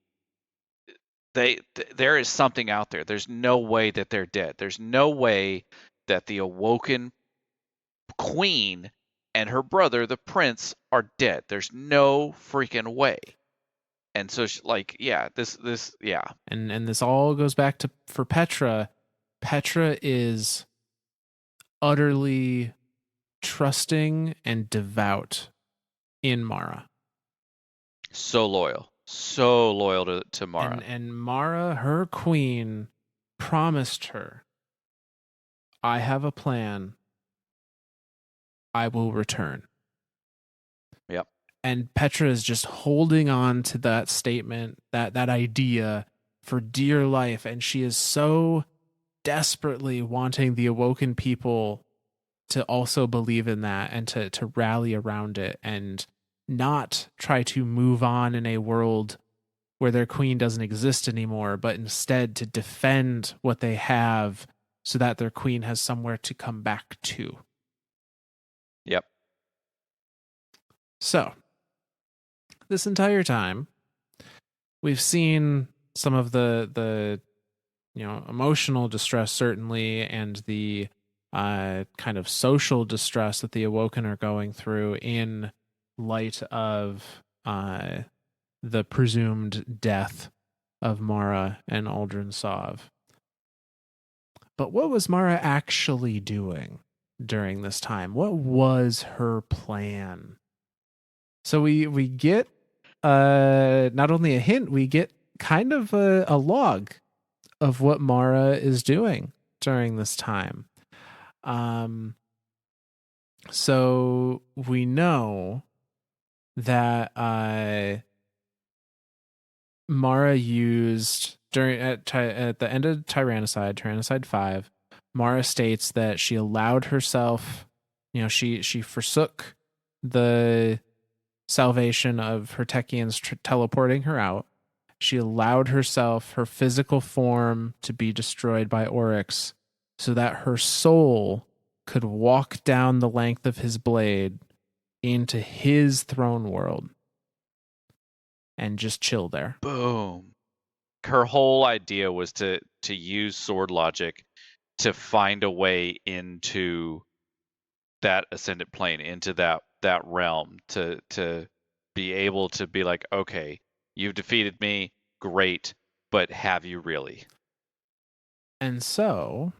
there is something out there. There's no way that they're dead. There's no way that the Awoken queen and her brother, the prince, are dead. There's no freaking way. And so, yeah. And this all goes back to, for Petra. Petra is utterly trusting and devout in Mara. So loyal to Mara. And Mara, her queen, promised her, I have a plan. I will return. Yep. And Petra is just holding on to that statement, that idea for dear life. And she is so desperately wanting the Awoken people to also believe in that and to rally around it and not try to move on in a world where their queen doesn't exist anymore, but instead to defend what they have so that their queen has somewhere to come back to. Yep. So, this entire time, we've seen some of the emotional distress, certainly, and the kind of social distress that the Awoken are going through in light of the presumed death of Mara and Aldrin Sov. But what was Mara actually doing during this time? What was her plan? So we get not only a hint, we get kind of a log of what Mara is doing during this time. So we know that Mara used at the end of Tyrannicide 5, Mara states that she allowed herself, she forsook the salvation of her Techians teleporting her out. She allowed herself, her physical form, to be destroyed by Oryx so that her soul could walk down the length of his blade into his throne world and just chill there. Boom. Her whole idea was to use sword logic to find a way into that ascendant plane, into that realm, to be able to be like, okay, you've defeated me, great, but have you really? And so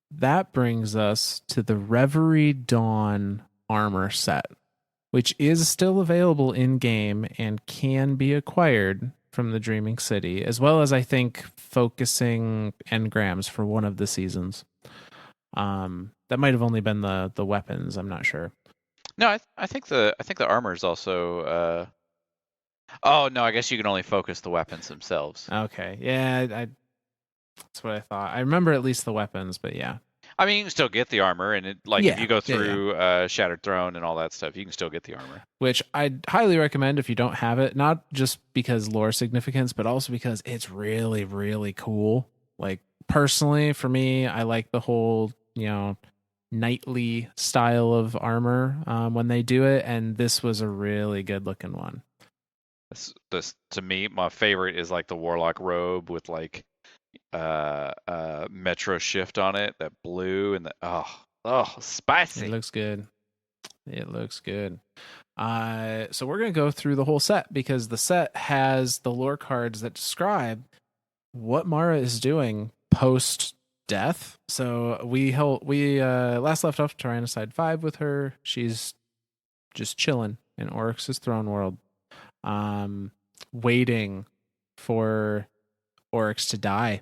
that brings us to the Reverie Dawn armor set, which is still available in game and can be acquired from the Dreaming City, as well as, I think, focusing engrams for one of the seasons. That might have only been the weapons. I'm not sure. No, I think the armor is also. Oh no, I guess you can only focus the weapons themselves. Okay, yeah, That's what I thought. I remember at least the weapons, but yeah. I mean, you can still get the armor, and it like if Yeah, you go yeah. through Shattered Throne and all that stuff, you can still get the armor. Which I'd highly recommend if you don't have it, not just because lore significance, but also because it's really, really cool. Like, personally, for me, I like the whole, knightly style of armor when they do it, and this was a really good looking one. This to me, my favorite is like the Warlock robe with like Metro Shift on it, that blue and the It spicy. looks good. It looks good. So we're gonna go through the whole set because the set has the lore cards that describe what Mara is doing post death. So we last left off Tyrannicide 5 with her. She's just chilling in Oryx's throne world, waiting for Oryx to die.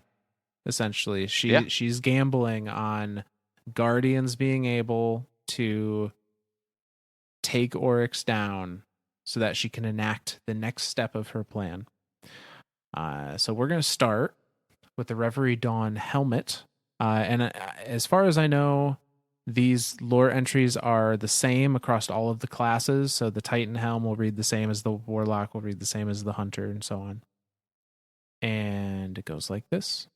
Essentially, Yeah. she's gambling on Guardians being able to take Oryx down so that she can enact the next step of her plan. So we're going to start with the Reverie Dawn helmet. And as far as I know, these lore entries are the same across all of the classes. So the Titan helm will read the same as the Warlock, will read the same as the Hunter, and so on. And it goes like this.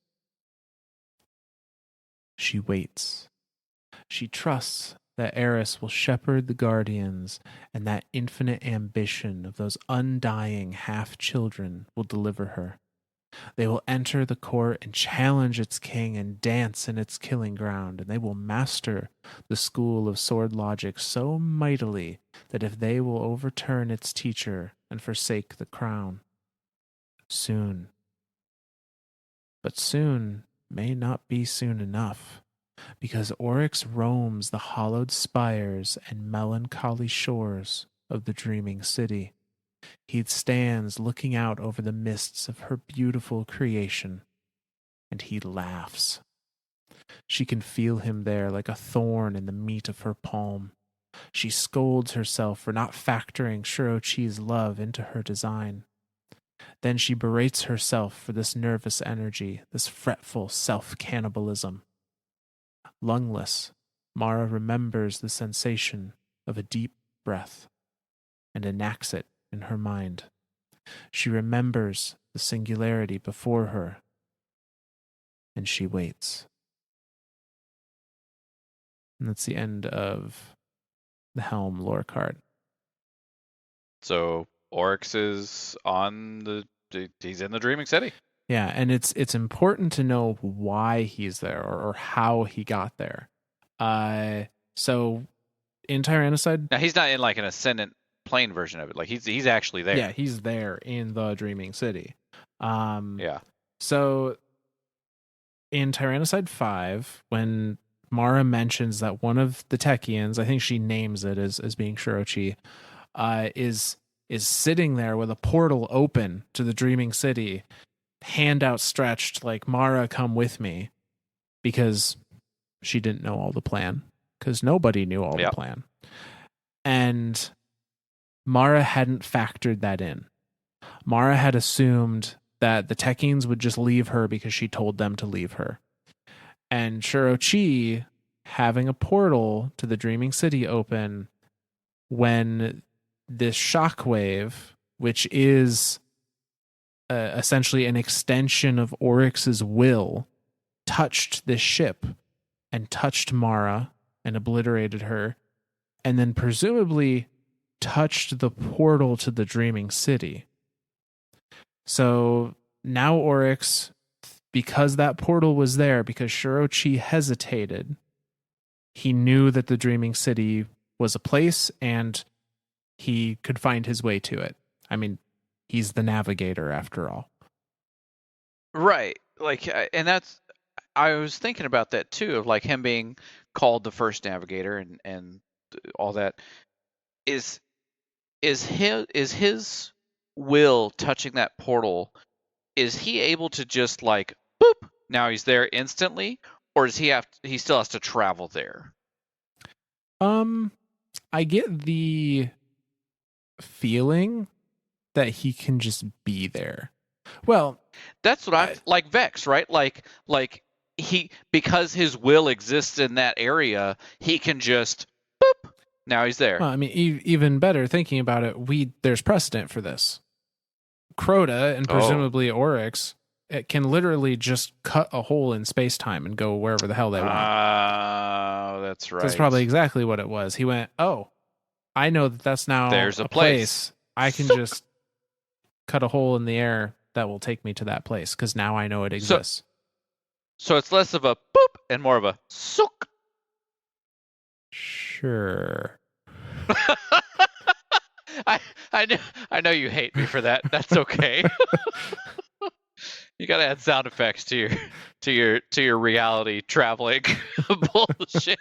She waits. She trusts that Eris will shepherd the Guardians, and that infinite ambition of those undying half-children will deliver her. They will enter the court and challenge its king and dance in its killing ground, and they will master the school of sword logic so mightily that if they will overturn its teacher and forsake the crown. Soon. But soon may not be soon enough, because Oryx roams the hollowed spires and melancholy shores of the dreaming city. He stands looking out over the mists of her beautiful creation, and he laughs. She can feel him there like a thorn in the meat of her palm. She scolds herself for not factoring Shirochi's love into her design. Then she berates herself for this nervous energy, this fretful self-cannibalism. Lungless, Mara remembers the sensation of a deep breath and enacts it in her mind. She remembers the singularity before her, and she waits. And that's the end of the Helm lore card. So Oryx is he's in the Dreaming City. Yeah, and it's important to know why he's there or how he got there. So in Tyrannicide, Now he's not in like an Ascendant plane version of it. Like he's actually there. yeah, he's there in the Dreaming City. Yeah. So in Tyrannicide 5, when Mara mentions that one of the Techians, I think she names it as being Shirochi, is sitting there with a portal open to the Dreaming City, hand outstretched, like, Mara, come with me, because she didn't know all the plan, because nobody knew all the plan. And Mara hadn't factored that in. Mara had assumed that the Techians would just leave her because she told them to leave her. And Shirochi having a portal to the Dreaming City open when this shockwave, which is essentially an extension of Oryx's will, touched this ship and touched Mara and obliterated her, and then presumably touched the portal to the Dreaming City. So now Oryx, because that portal was there, because Shirochi hesitated, he knew that the Dreaming City was a place and he could find his way to it. I mean, he's the navigator after all. Right. Like, and I was thinking about that too, of like him being called the first navigator and all that. Is his will touching that portal? Is he able to just like boop? Now he's there instantly, or does he still has to travel there? I get the feeling that he can just be there. Well, That's what I'm like Vex, right? Like he, because his will exists in that area, he can just boop. Now he's there. well, I mean, even better thinking about it, there's precedent for this. Crota and Oh. presumably Oryx, it can literally just cut a hole in space time and go wherever the hell they want. That's That's right. probably exactly what it was. He went, "Oh, I know that's now There's a a place. place. I can just cut a hole in the air that will take me to that place because now I know it So exists." so it's less of a boop and more of a sook. Sure. I I know you hate me for that. That's okay. You gotta add sound effects to your reality traveling bullshit.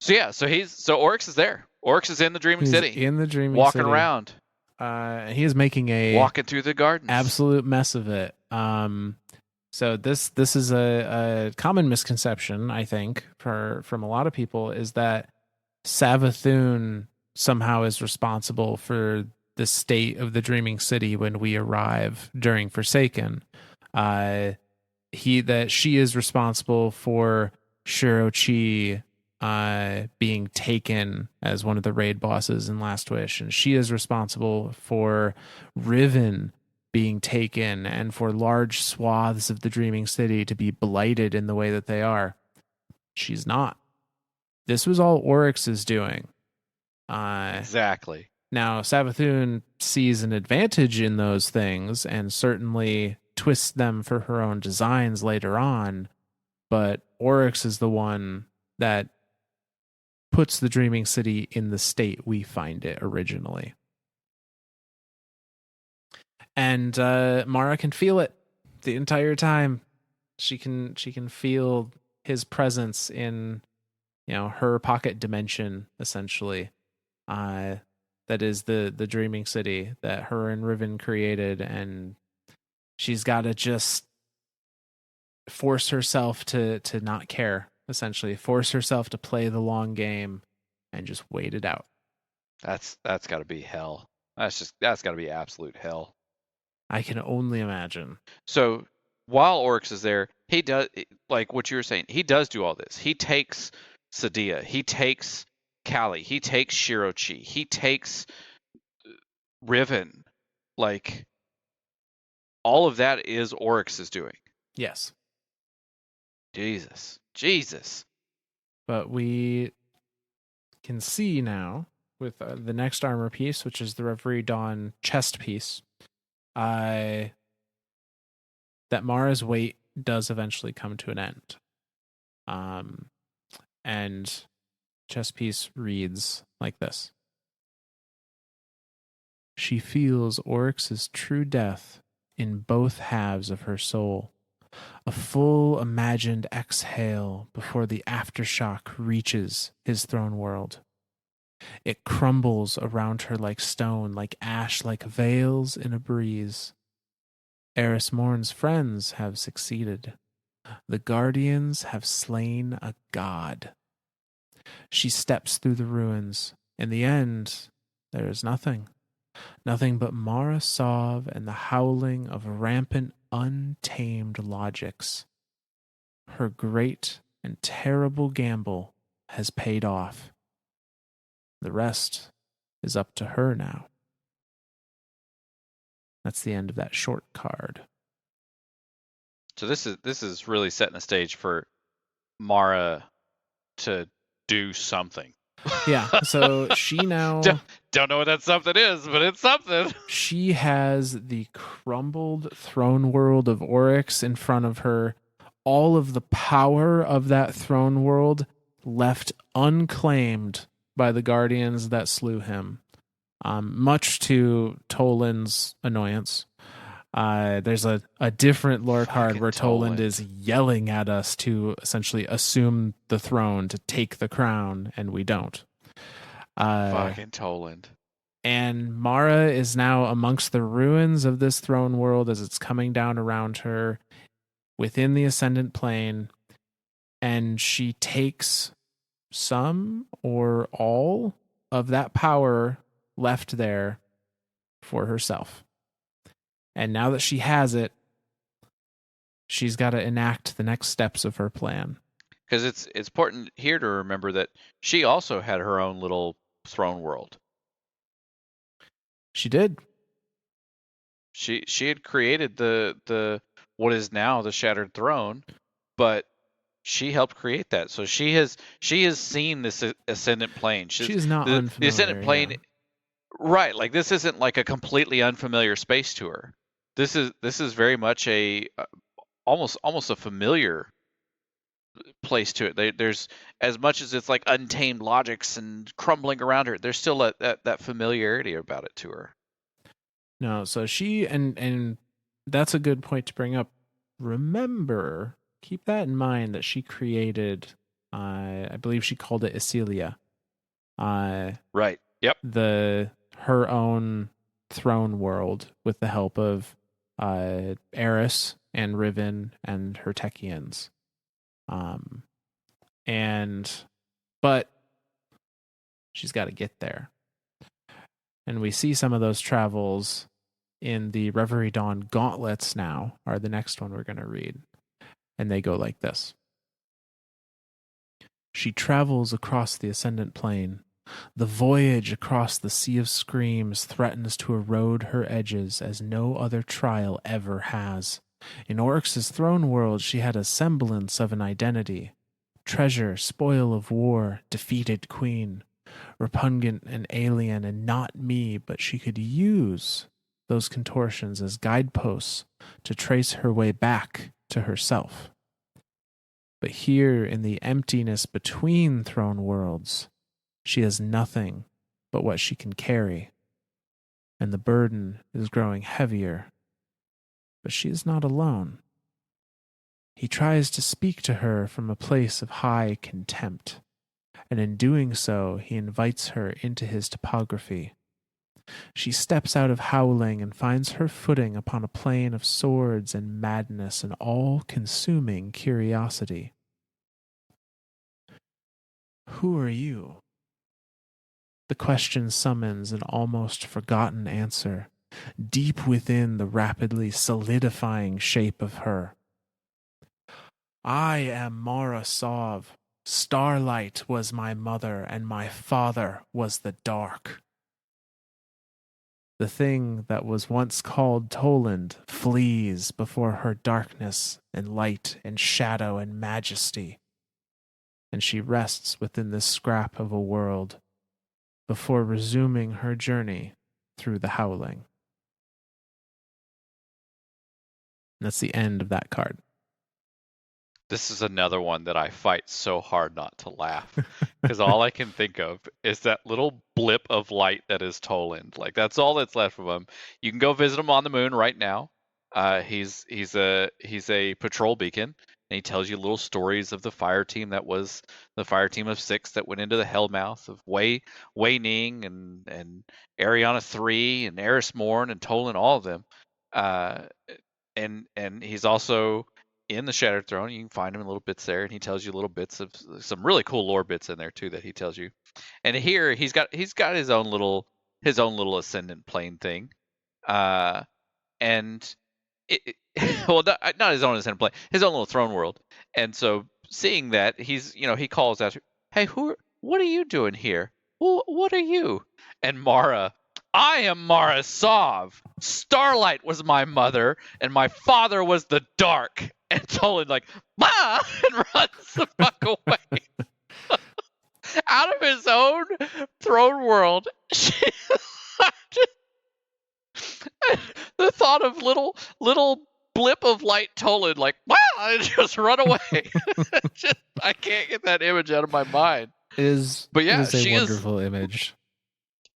So yeah, so Oryx is there. Oryx is in the Dreaming He's City, in the Dreaming walking City. around, He is making walking through the gardens. absolute mess of it. So this is a common misconception, I think, from a lot of people, is that Savathun somehow is responsible for the state of the Dreaming City when we arrive during Forsaken. She is responsible for Shirochi being taken as one of the raid bosses in Last Wish, and she is responsible for Riven being taken and for large swaths of the Dreaming City to be blighted in the way that they are. She's not. This was all Oryx's doing. Exactly. Now, Savathun sees an advantage in those things and certainly twists them for her own designs later on, but Oryx is the one that puts the Dreaming City in the state we find it originally. And Mara can feel it the entire time. She can feel his presence in, her pocket dimension, essentially. That is the Dreaming City that her and Riven created, and she's got to just force herself to not care, essentially force herself to play the long game and just wait it out. That's got to be hell. That's got to be absolute hell. I can only imagine. So while Oryx is there, he does, like what you were saying, he does do all this. He takes Sadia, he takes Callie, he takes Shirochi, he takes Riven. Like all of that is Oryx is doing. Yes. Jesus. But we can see now with the next armor piece, which is the Reverie Dawn chest piece, that Mara's wait does eventually come to an end. And chest piece reads like this. She feels Oryx's true death in both halves of her soul. A full imagined exhale before the aftershock reaches his throne world. It crumbles around her like stone, like ash, like veils in a breeze. Eris Morn's friends have succeeded. The Guardians have slain a god. She steps through the ruins. In the end, there is nothing. Nothing but Mara Sov and the howling of rampant, untamed logics. Her great and terrible gamble has paid off. The rest is up to her now. That's the end of that short card. So this is really setting a stage for Mara to do something. Yeah, so she now don't know what that something is, but it's something. She has the crumbled throne world of Oryx in front of her. All of the power of that throne world left unclaimed by the Guardians that slew him. Much to Toland's annoyance. There's a different lore card where Toland is yelling at us to essentially assume the throne, to take the crown, and we don't. Fucking Toland. And Mara is now amongst the ruins of this throne world as it's coming down around her within the Ascendant Plane, and she takes some or all of that power left there for herself. And now that she has it, she's got to enact the next steps of her plan. Because it's important here to remember that she also had her own little throne world. She did. She had created the what is now the Shattered Throne, but she helped create that. So she has seen this ascendant plane. She's not the unfamiliar. ascendant plane, yeah. right? Like this isn't like a completely unfamiliar space to her. This is very much a almost a familiar place to it. There's as much as it's like untamed logics and crumbling around her. There's still that familiarity about it to her. No, so she and that's a good point to bring up. Remember, keep that in mind that she created, I believe she called it Isilia. Right. Yep. Her own throne world with the help of Eris and Riven and her Techians. But she's got to get there. And we see some of those travels in the Reverie Dawn Gauntlets now, are the next one we're going to read. And they go like this. She travels across the ascendant plane. The voyage across the sea of screams threatens to erode her edges as no other trial ever has. In Oryx's throne world, she had a semblance of an identity. Treasure, spoil of war, defeated queen. Repugnant and alien and not me, but she could use those contortions as guideposts to trace her way back to herself. But here in the emptiness between throne worlds, she has nothing but what she can carry, and the burden is growing heavier. But she is not alone. He tries to speak to her from a place of high contempt, and in doing so, he invites her into his topography. She steps out of howling and finds her footing upon a plane of swords and madness and all-consuming curiosity. Who are you? The question summons an almost forgotten answer, deep within the rapidly solidifying shape of her. I am Mara Sov. Starlight was my mother, and my father was the dark. The thing that was once called Toland flees before her darkness and light and shadow and majesty, and she rests within this scrap of a world before resuming her journey through the howling. And that's the end of that card. This is another one that I fight so hard not to laugh because all I can think of is that little blip of light that is Toland. Like that's all that's left of him. You can go visit him on the moon right now. He's a patrol beacon, and he tells you little stories of the fire team that was the fire team of 6 that went into the Hellmouth of Wei Ning and Ariana 3 and Eris Morn and Toland, all of them. And he's also in the Shattered Throne. You can find him in little bits there, and he tells you little bits of some really cool lore bits in there too that he tells you. And here he's got his own little ascendant plane thing, and well, not his own ascendant plane, his own little throne world. And so seeing that, he calls out, "Hey, what are you doing here? What are you?" And Mara, "I am Mara Sov. Starlight was my mother, and my father was the dark." And Toland like, "Bah!" and runs the fuck away. Out of his own throne world. The thought of little blip of light Toland like, "Wow!" and just run away. I can't get that image out of my mind. It is a wonderful image.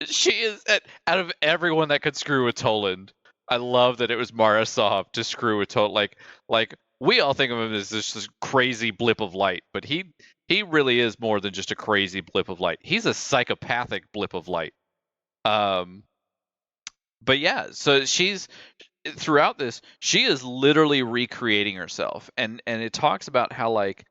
She is out of everyone that could screw with Toland. I love that it was Mara Sov to screw with Toland. Like we all think of him as this crazy blip of light, but he really is more than just a crazy blip of light. He's a psychopathic blip of light. But yeah, so she's throughout this, she is literally recreating herself, and it talks about how like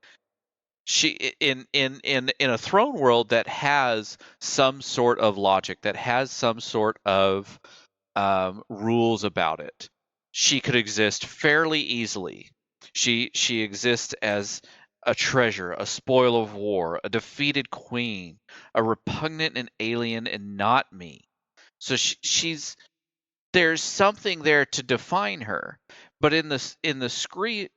she in a throne world that has some sort of logic, that has some sort of rules about it. she could exist fairly easily. She exists as a treasure, a spoil of war, a defeated queen, a repugnant and alien and not me. So she's there's something there to define her, but in the scream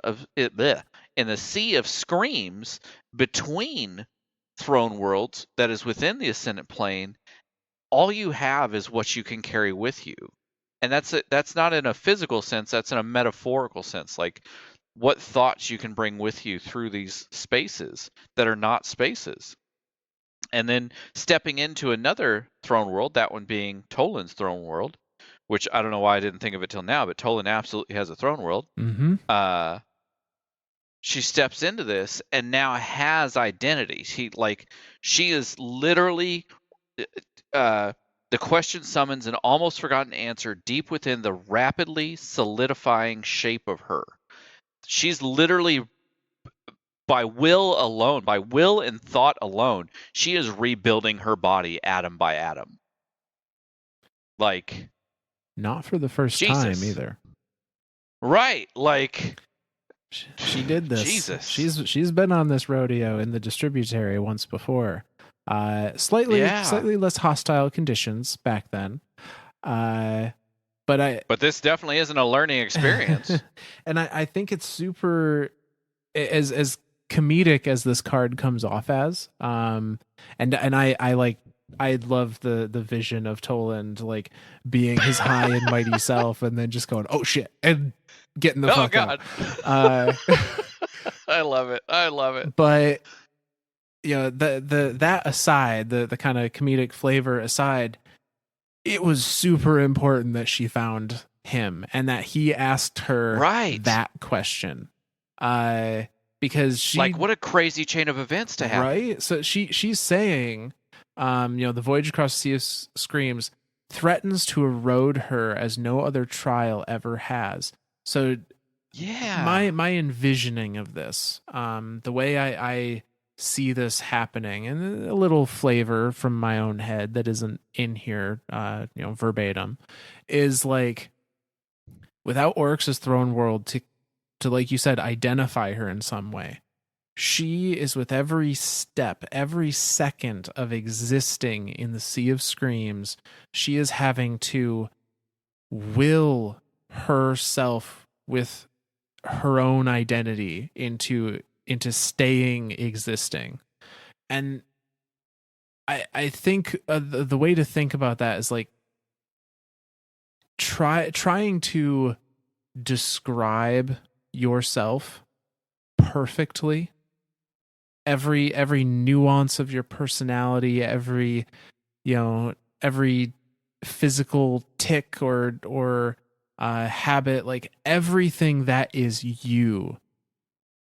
of it, bleh, in the sea of screams between throne worlds that is within the ascendant plane, all you have is what you can carry with you, and that's not in a physical sense, that's in a metaphorical sense, like what thoughts you can bring with you through these spaces that are not spaces. And then stepping into another throne world, that one being Toland's throne world, which I don't know why I didn't think of it till now, but Toland absolutely has a throne world. Mm-hmm. She steps into this and now has identity. She is literally the question summons an almost forgotten answer deep within the rapidly solidifying shape of her. She's literally, by will alone, by will and thought alone, she is rebuilding her body atom by atom. Like, not for the first Jesus. time either. Right, like she did this. Jesus. She's been on this rodeo in the distributary once before. Slightly less hostile conditions back then. But this definitely isn't a learning experience. And I think it's super as comedic as this card comes off as. And I love the vision of Toland like being his high and mighty self and then just going, oh shit, and getting the fuck out. I love it. But you know, that aside, the kind of comedic flavor aside, it was super important that she found him and that he asked her that question. Because she, like, what a crazy chain of events to happen. Right? So she's saying, the voyage across the sea of screams threatens to erode her as no other trial ever has. So yeah, my envisioning of this, the way I see this happening, and a little flavor from my own head that isn't in here, verbatim, is like without Oryx's throne world to like you said, identify her in some way. She is with every step, every second of existing in the Sea of Screams, she is having to will herself with her own identity into staying existing. And I think the way to think about that is like trying to describe yourself perfectly, every nuance of your personality, every physical tick or habit, like everything that is you.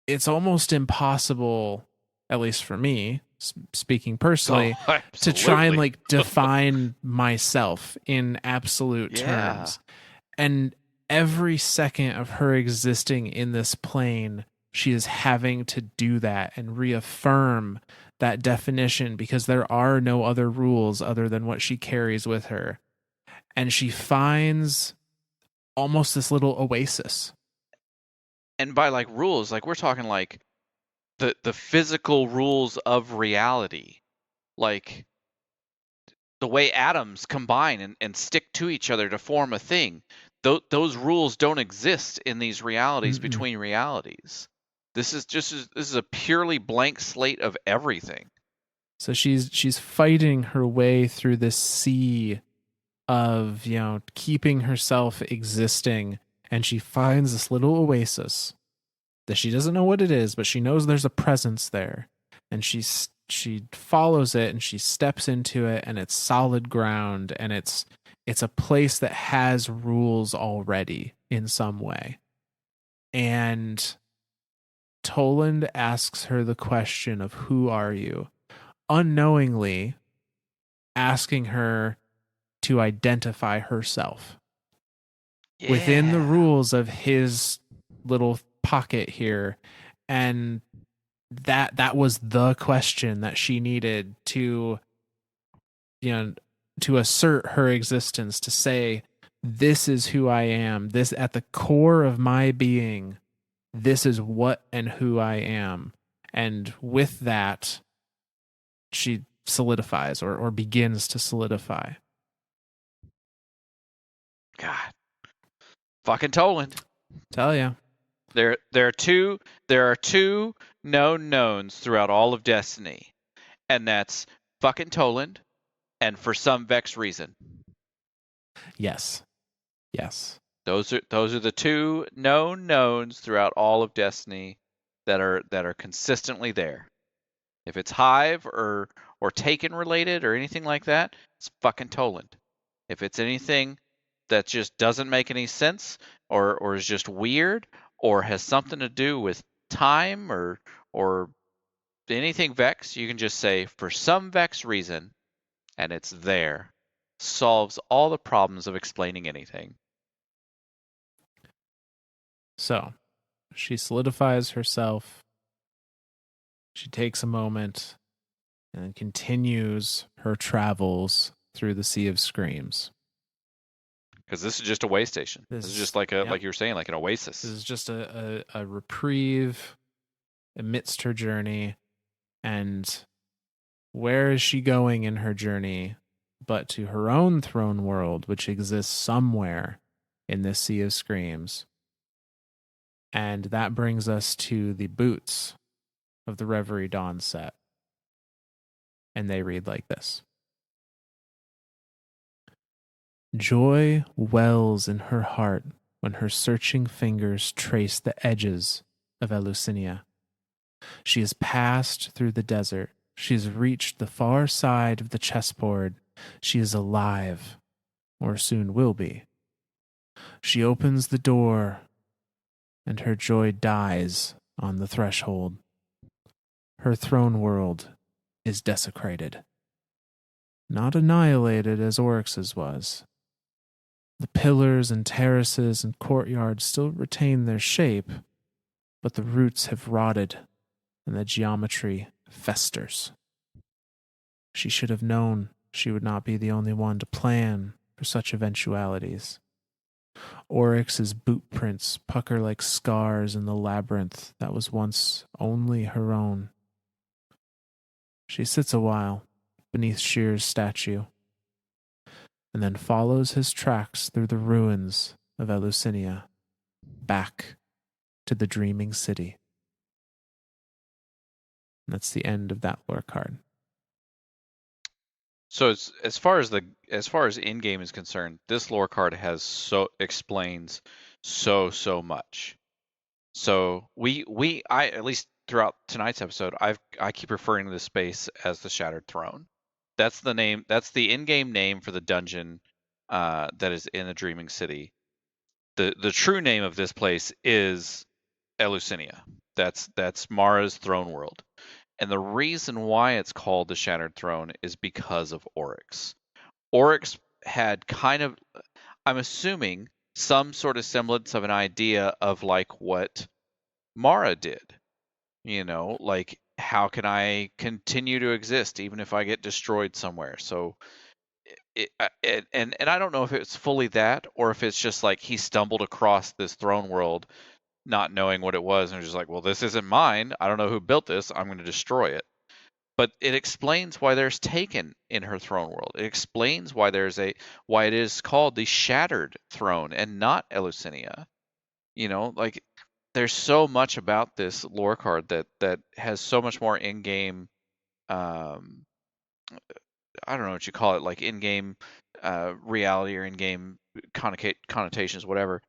It's almost impossible, at least for me, speaking personally, to try and like define myself in absolute terms. And every second of her existing in this plane, she is having to do that and reaffirm that definition because there are no other rules other than what she carries with her. And she finds almost this little oasis. And by like rules, like we're talking like the physical rules of reality. Like the way atoms combine and stick to each other to form a thing. Those rules don't exist in these realities between realities. This is a purely blank slate of everything. So she's fighting her way through this sea of, keeping herself existing, and she finds this little oasis that she doesn't know what it is, but she knows there's a presence there. And she follows it and she steps into it, and it's solid ground, and it's a place that has rules already in some way. And Toland asks her the question of who are you? Unknowingly asking her to identify herself within the rules of his little pocket here. And that was the question that she needed to, to assert her existence, to say This is who I am. This at the core of my being, this is what and who I am. And with that, she solidifies or begins to solidify. God, fucking Toland. Tell ya. There are two known knowns throughout all of Destiny, and that's fucking Toland and for some Vex reason. Yes. Yes. Those are the two known knowns throughout all of Destiny that are consistently there. If it's Hive or Taken related or anything like that, it's fucking Toland. If it's anything that just doesn't make any sense or is just weird or has something to do with time or anything Vex, you can just say for some Vex reason, and it's there. Solves all the problems of explaining anything. So she solidifies herself. She takes a moment and continues her travels through the Sea of Screams. Because this is just a way station. This is just like like you were saying, like an oasis. This is just a reprieve amidst her journey. And where is she going in her journey but to her own throne world, which exists somewhere in this Sea of Screams? And that brings us to the boots of the Reverie Dawn set. And they read like this. Joy wells in her heart when her searching fingers trace the edges of Eleusiniya. She has passed through the desert. She has reached the far side of the chessboard. She is alive, or soon will be. She opens the door, and her joy dies on the threshold. Her throne world is desecrated. Not annihilated as Oryx's was. The pillars and terraces and courtyards still retain their shape, but the roots have rotted and the geometry festers. She should have known she would not be the only one to plan for such eventualities. Oryx's boot prints pucker like scars in the labyrinth that was once only her own. She sits a while beneath Shyr's statue, and then follows his tracks through the ruins of Eleusiniya, back to the dreaming city. That's the end of that lore card. So it's, as far as in game is concerned, this lore card explains so much. So I at least throughout tonight's episode, I keep referring to this space as the Shattered Throne. That's the name. That's the in-game name for the dungeon that is in the Dreaming City. The true name of this place is Eleusiniya. That's Mara's throne world. And the reason why it's called the Shattered Throne is because of Oryx. Oryx had kind of, I'm assuming, some sort of semblance of an idea of like what Mara did. You know, like how can I continue to exist even if I get destroyed somewhere? So, and I don't know if it's fully that or if it's just like he stumbled across this throne world, not knowing what it was, and just like, well, this isn't mine. I don't know who built this. I'm going to destroy it. But it explains why there's Taken in her throne world. It explains why why it is called the Shattered Throne and not Eleusiniya. You know, like there's so much about this lore card that has so much more in-game I don't know what you call it, like in-game reality or in-game connotations, whatever.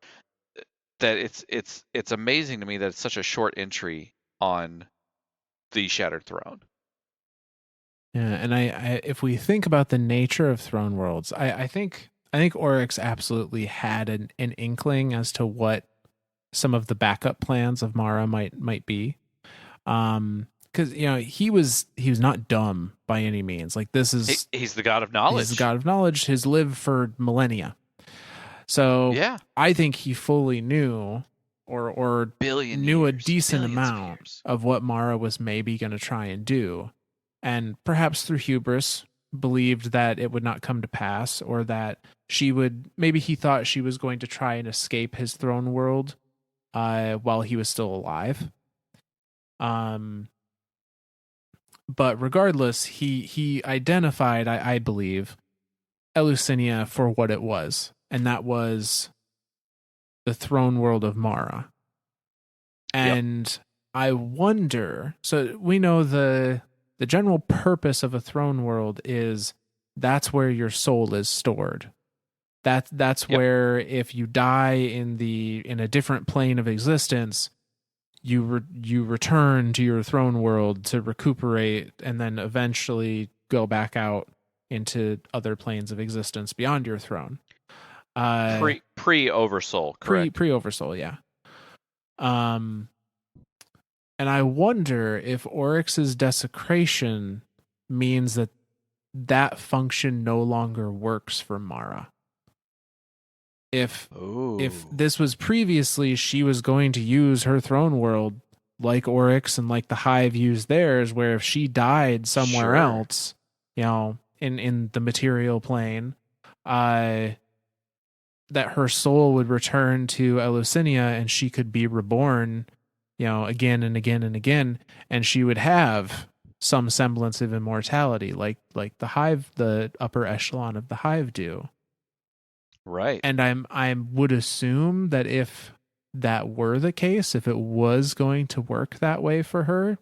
That it's amazing to me that it's such a short entry on the Shattered Throne. Yeah, and I if we think about the nature of throne worlds, I think Oryx absolutely had an inkling as to what some of the backup plans of Mara might be. Because he was not dumb by any means. Like this is he's the god of knowledge. He's the god of knowledge. Has lived for millennia. So yeah, I think he fully knew or knew a decent amount of what Mara was maybe going to try and do, and perhaps through hubris, believed that it would not come to pass, or that maybe he thought she was going to try and escape his throne world while he was still alive. But regardless, he identified, I believe, Eleusinia for what it was, and that was the throne world of Mara. And yep. I wonder, so we know the general purpose of a throne world is that's where your soul is stored. That's yep. where if you die in a different plane of existence, you return to your throne world to recuperate and then eventually go back out into other planes of existence beyond your throne. Pre Oversoul, correct? Pre Oversoul, yeah. And I wonder if Oryx's desecration means that function no longer works for Mara. If this was previously, she was going to use her throne world like Oryx and like the Hive used theirs, where if she died somewhere else, in the material plane, that her soul would return to Eleusinia and she could be reborn, again and again and again, and she would have some semblance of immortality, like the Hive, the upper echelon of the Hive do. Right. And I would assume that if that were the case, if it was going to work that way for her,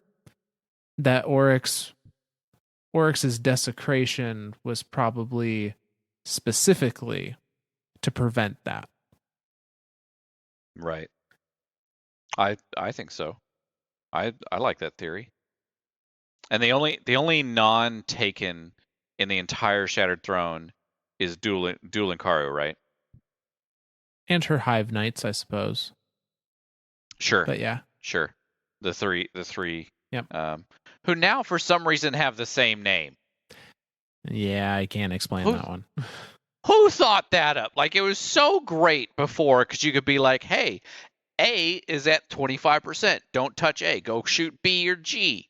that Oryx's desecration was probably specifically to prevent that. Right. I think so. I like that theory. And the only non-taken in the entire Shattered Throne is Dueling Karu, right? And her Hive Knights, I suppose. Sure. But yeah. Sure. The three. Yep. Who now for some reason have the same name. Yeah, I can't explain that one. Who thought that up? Like, it was so great before, because you could be like, hey, A is at 25%. Don't touch A. Go shoot B or G.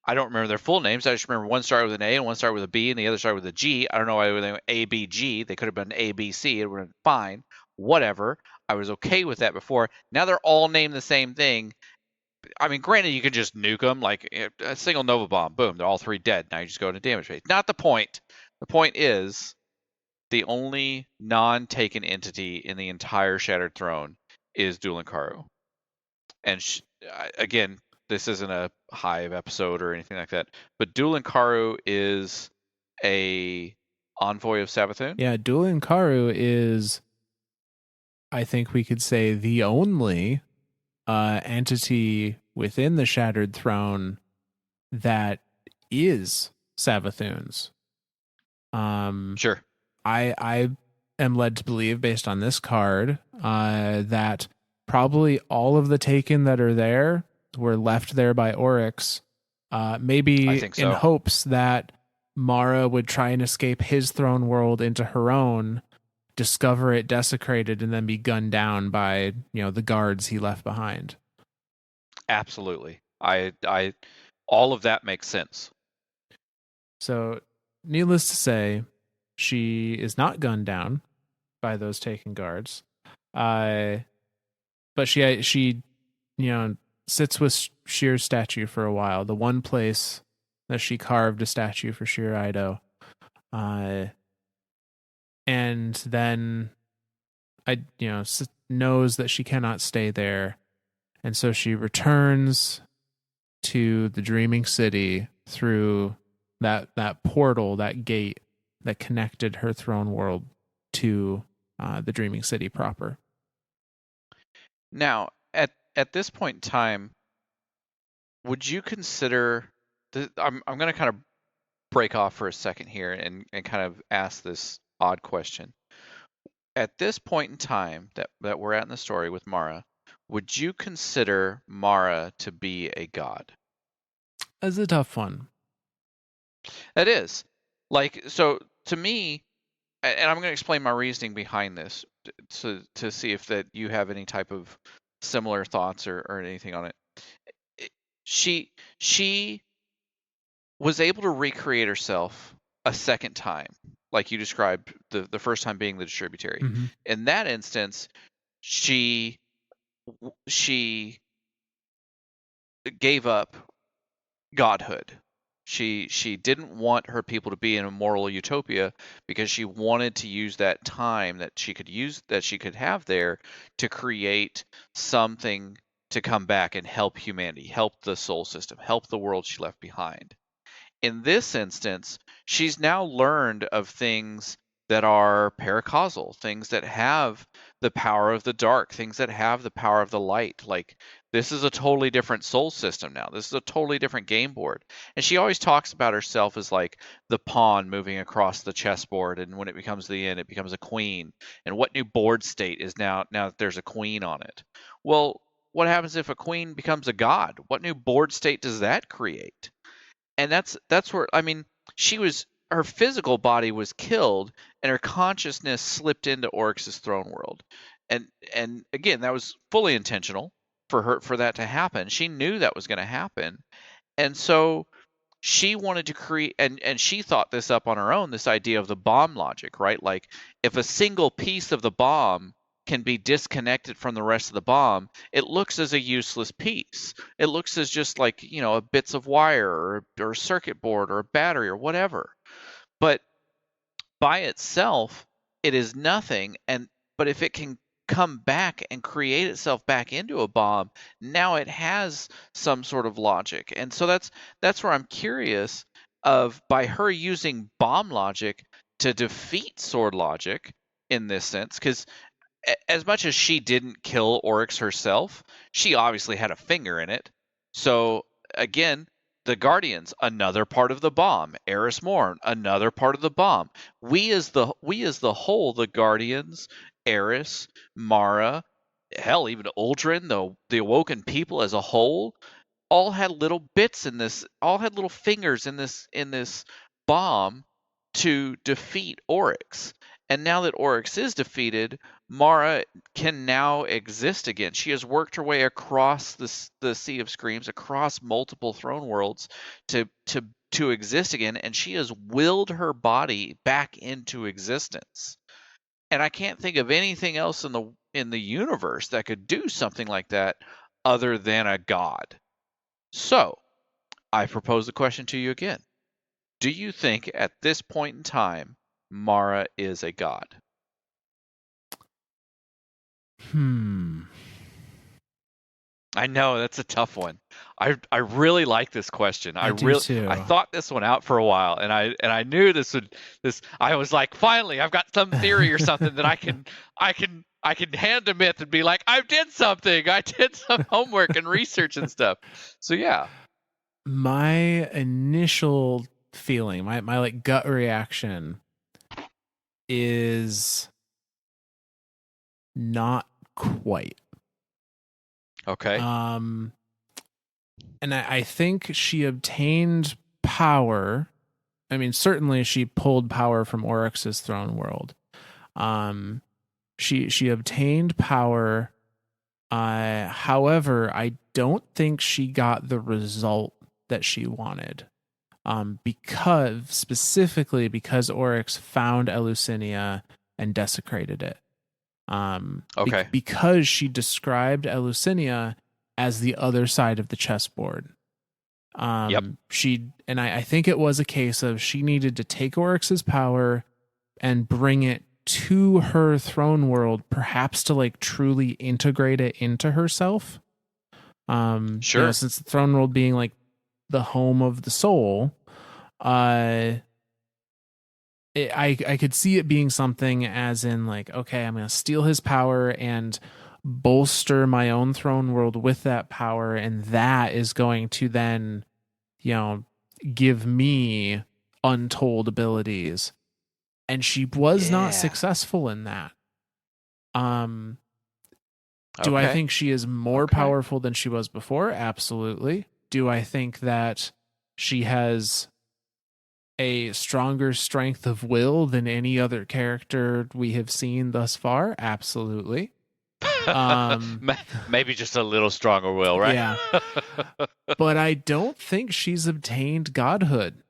I don't remember their full names. I just remember one started with an A and one started with a B and the other started with a G. I don't know why they went A, B, G. They could have been A, B, C. It would have been fine. Whatever. I was okay with that before. Now they're all named the same thing. I mean, granted, you could just nuke them like a single Nova Bomb. Boom, they're all three dead. Now you just go into damage phase. Not the point. The point is the only non-taken entity in the entire Shattered Throne is Dueling Karu. And again, this isn't a Hive episode or anything like that, but Dueling Karu is a envoy of Savathun. Yeah, Dueling Karu is, I think we could say, the only entity within the Shattered Throne that is Savathun's. Sure. I am led to believe, based on this card, that probably all of the taken that are there were left there by Oryx, maybe in hopes that Mara would try and escape his throne world into her own, discover it desecrated, and then be gunned down by the guards he left behind. Absolutely. I all of that makes sense. So, needless to say, she is not gunned down by those taken guards. But she sits with Shear's statue for a while. The one place that she carved a statue for Shear Ido. And then knows that she cannot stay there. And so she returns to the Dreaming City through that portal, that gate that connected her throne world to the Dreaming City proper. Now, at this point in time, would you consider? I'm going to kind of break off for a second here and kind of ask this odd question. At this point in time that we're at in the story with Mara, would you consider Mara to be a god? That's a tough one. That is. Like, so to me, and I'm going to explain my reasoning behind this to see if that you have any type of similar thoughts or anything on it. She was able to recreate herself a second time, like you described the first time being the distributary. Mm-hmm. In that instance, she gave up godhood. She didn't want her people to be in a moral utopia because she wanted to use that time that she could have there to create something to come back and help humanity, help the soul system, help the world she left behind. In this instance, she's now learned of things that are paracausal, things that have the power of the dark, things that have the power of the light. Like, this is a totally different soul system now. This is a totally different game board. And she always talks about herself as like the pawn moving across the chessboard, and when it becomes the end, it becomes a queen. And what new board state is now that there's a queen on it? Well, what happens if a queen becomes a god? What new board state does that create? And that's where, I mean, her physical body was killed and her consciousness slipped into Oryx's throne world. And again, that was fully intentional for that to happen. She knew that was going to happen. And so she wanted to create, and she thought this up on her own, this idea of the bomb logic, right? Like, if a single piece of the bomb can be disconnected from the rest of the bomb, it looks as a useless piece. It looks as just like, a bits of wire or a circuit board or a battery or whatever. But by itself, it is nothing. But if it can come back and create itself back into a bomb, now it has some sort of logic. And so that's where I'm curious of, by her using bomb logic to defeat sword logic in this sense, because as much as she didn't kill Oryx herself, she obviously had a finger in it. So again, the Guardians, another part of the bomb. Eris Morn, another part of the bomb. We as the whole, the Guardians, Eris, Mara, hell, even Uldren, the Awoken people as a whole, all had little bits in this, all had little fingers in this bomb to defeat Oryx. And now that Oryx is defeated, Mara can now exist again. She has worked her way across the Sea of Screams, across multiple throne worlds to exist again, and she has willed her body back into existence. And I can't think of anything else in the universe that could do something like that other than a god. So, I propose the question to you again. Do you think at this point in time Mara is a god? I know that's a tough one. I really like this question. I do too. I thought this one out for a while, and I knew I was like, finally, I've got some theory or something that I can hand to Myth and be like, I did something. I did some homework and research and stuff. So yeah. My initial feeling, my like gut reaction is not quite. Okay. And I think she obtained power. I mean, certainly she pulled power from Oryx's throne world. She obtained power. However, I don't think she got the result that she wanted. Specifically because Oryx found Eleusinian and desecrated it. Okay. Because she described Eleusinian as the other side of the chessboard. Yep. I think it was a case of she needed to take Oryx's power and bring it to her throne world, perhaps to like truly integrate it into herself. Sure. Since the throne world being like the home of the soul, I could see it being something as in like, okay, I'm going to steal his power and bolster my own throne world with that power, and that is going to then, give me untold abilities. And she was not successful in that. Do I think she is more powerful than she was before? Absolutely. Do I think that she has a stronger strength of will than any other character we have seen thus far? Absolutely. Maybe just a little stronger will, right? Yeah. But I don't think she's obtained godhood.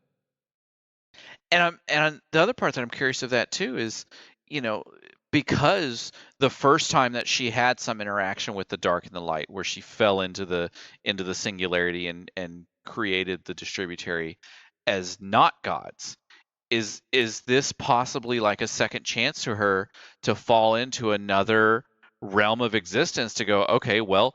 the other part that I'm curious of that too is, you know, because the first time that she had some interaction with the dark and the light, where she fell into the singularity and created the distributary as not gods, is this possibly like a second chance to her to fall into another realm of existence, to go, okay, well,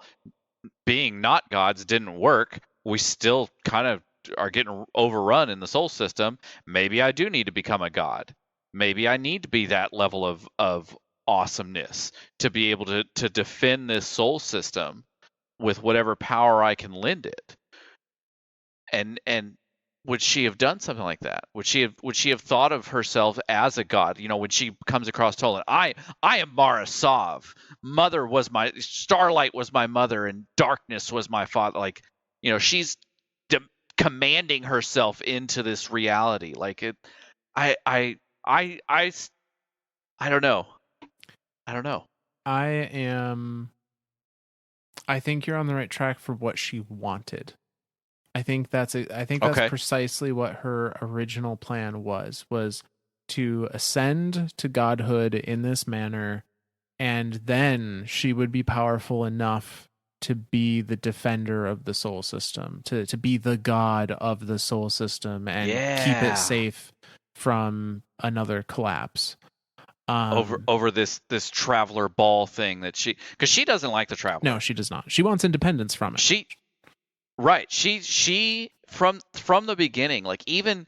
being not gods didn't work. We still kind of are getting overrun in the soul system. Maybe I do need to become a god. Maybe I need to be that level of awesomeness to be able to defend this soul system with whatever power I can lend it. And would she have done something like that? Would she have thought of herself as a god? You know, when she comes across Toland, I am Mara Sov. Mother was my starlight was my mother, and darkness was my father. Like, you know, she's commanding herself into this reality. Like it, I I I I I don't know. I don't know. I think you're on the right track for what she wanted. I think that's Okay. precisely what her original plan was to ascend to godhood in this manner, and then she would be powerful enough to be the defender of the soul system, to be the god of the soul system and keep it Yeah. safe from another collapse. Over this traveler ball thing that because she doesn't like the No, traveler. she does not. She wants independence from it. Right. She from the beginning, like even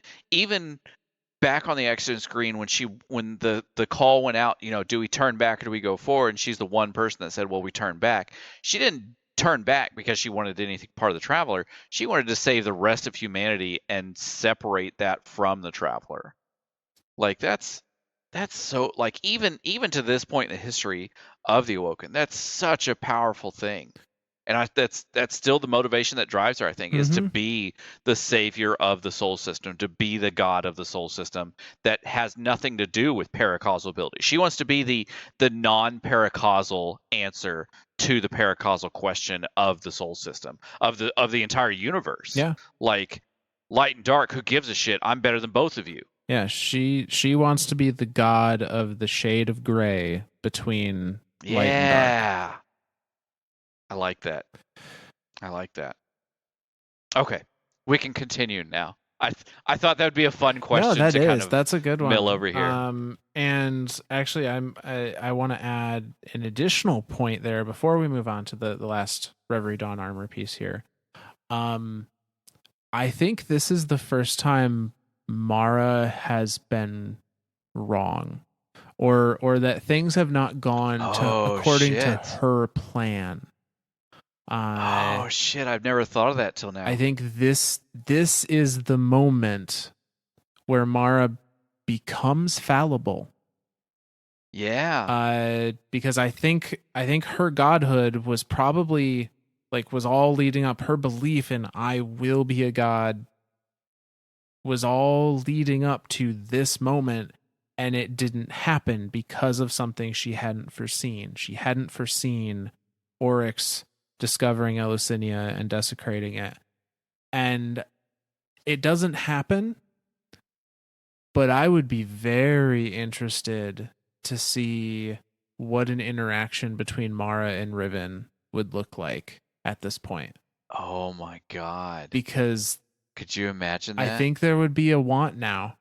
back on the accident screen when the call went out, you know, do we turn back or do we go forward? And she's the one person that said, well, we turn back. She didn't turn back because she wanted anything part of the traveler. She wanted to save the rest of humanity and separate that from the traveler. Like that's so, like, even to this point in the history of the Awoken, that's such a powerful thing. And that's still the motivation that drives her, I think, is to Mm-hmm. be the savior of the soul system, to be the god of the soul system that has nothing to do with paracausal ability. She wants to be the non-paracausal answer to the paracausal question of the soul system, of the entire universe. Yeah. Like, light and dark, who gives a shit? I'm better than both of you. Yeah, she wants to be the god of the shade of gray between light and dark. Yeah. I like that. I like that. Okay. We can continue now. I thought that would be a fun No, question that to kind is. of That's a good mill one. over here. And actually I want to add an additional point there before we move on to the last Reverie Dawn armor piece here. Um I think this is the first time Mara has been wrong, or that things have not gone to Oh according to shit. her plan. Oh shit, I've never thought of that till I now. think this is the moment where Mara becomes fallible. Yeah. Because I think her godhood was probably like was all leading up, her belief in I will be a god was all leading up to this moment, and it didn't happen because of something she hadn't foreseen. She hadn't foreseen Oryx discovering Eleusinia and desecrating it. And it doesn't happen, but I would be very interested to see what an interaction between Mara and Riven would look like at this point. Oh my god. Because Could you imagine I that? think there would be a want now.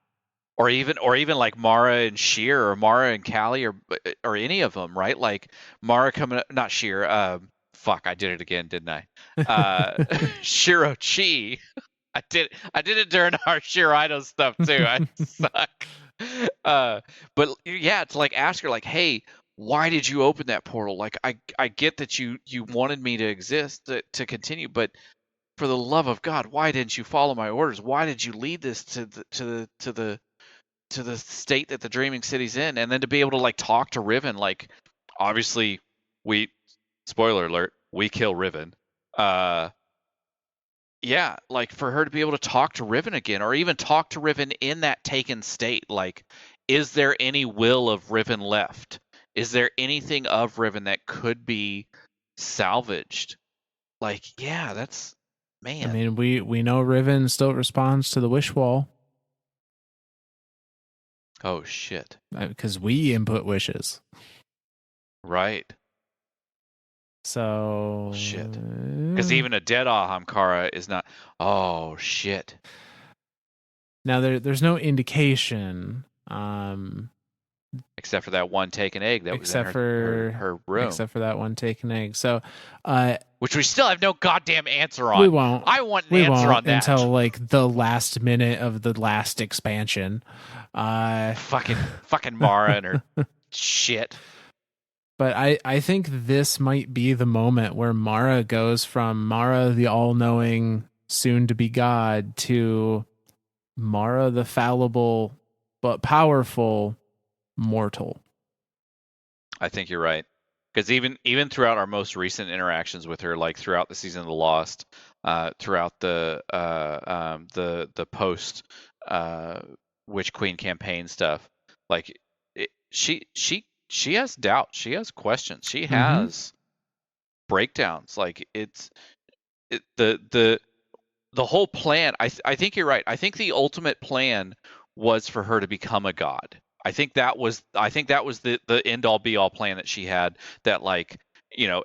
Or even like Mara and Sheer, or Mara and Callie, or any of them, right? Like Mara coming up, not Sheer, fuck, I did it again, didn't I? Shiro Chi. I did it during our Shiraido stuff too. I suck. Uh, but yeah, it's like, ask her, like, hey, why did you open that portal? Like, I get that you wanted me to exist, to continue, but for the love of God, why didn't you follow my orders? Why did you lead this to the state that the Dreaming City's in? And then to be able to, like, talk to Riven, like, obviously, we, spoiler alert, we kill Riven. Yeah, like, for her to be able to talk to Riven again, or even talk to Riven in that taken state, like, is there any will of Riven left? Is there anything of Riven that could be salvaged? Like, yeah, that's, I man. mean, we know Riven still responds to the wish wall. Oh shit. because we input wishes. Right. So Shit. Because even a dead Ahamkara is not. Oh shit. now there's no indication, Except for that one taken egg that was in her room, except for that one taken egg. So, which we still have no goddamn answer on. we won't. I want an We answer won't on that until like the last minute of the last expansion. Fucking Mara and her shit. But I think this might be the moment where Mara goes from Mara the all-knowing, soon-to-be god, to Mara the fallible but powerful mortal. I think you're right. Because even throughout our most recent interactions with her, like throughout the season of the Lost, throughout the post Witch Queen campaign stuff, like she has doubt, she has questions, she has breakdowns. Like the whole plan. I think you're right. I think the ultimate plan was for her to become a god. I think that was the end all be all plan that she had, that like,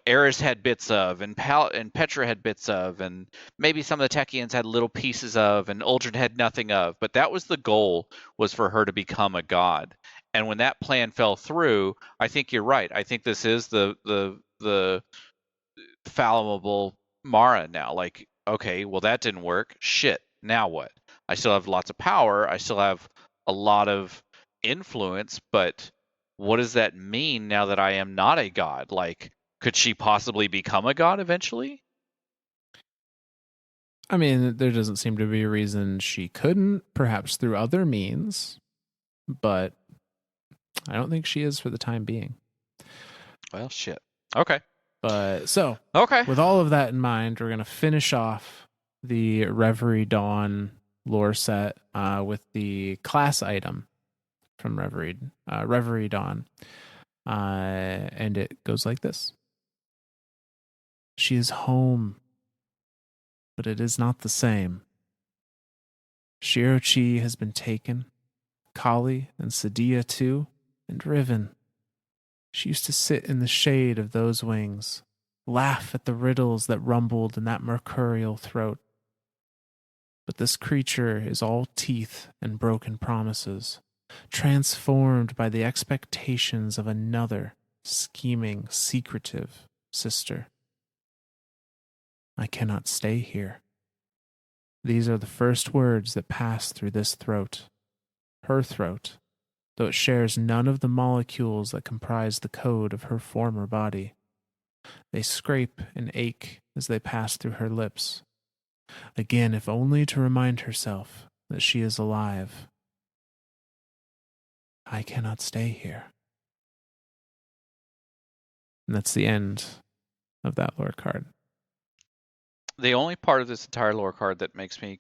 Eris had bits of, and Petra had bits of, and maybe some of the Techians had little pieces of, and Uldren had nothing of. But that was the goal, was for her to become a god. And when that plan fell through, I think you're right. I think this is the fallible Mara now. Like, okay, well that didn't work. Shit. Now what? I still have lots of power. I still have a lot of influence, but what does that mean now that I am not a god? Like, could she possibly become a god eventually? I mean, there doesn't seem to be a reason she couldn't, perhaps through other means, but I don't think she is for the time being. Well, shit. Okay. But so, Okay. with all of that in mind, we're going to finish off the Reverie Dawn lore set with the class item from Reverie Dawn. And it goes like this. She is home, but it is not the same. Shirochi has been taken, Kali and Sadia too, and Riven. She used to sit in the shade of those wings, laugh at the riddles that rumbled in that mercurial throat. But this creature is all teeth and broken promises, transformed by the expectations of another scheming, secretive sister. I cannot stay here. These are the first words that pass through this throat, her throat, though it shares none of the molecules that comprise the code of her former body. They scrape and ache as they pass through her lips. Again, if only to remind herself that she is alive. I cannot stay here. And that's the end of that lore card. The only part of this entire lore card that makes me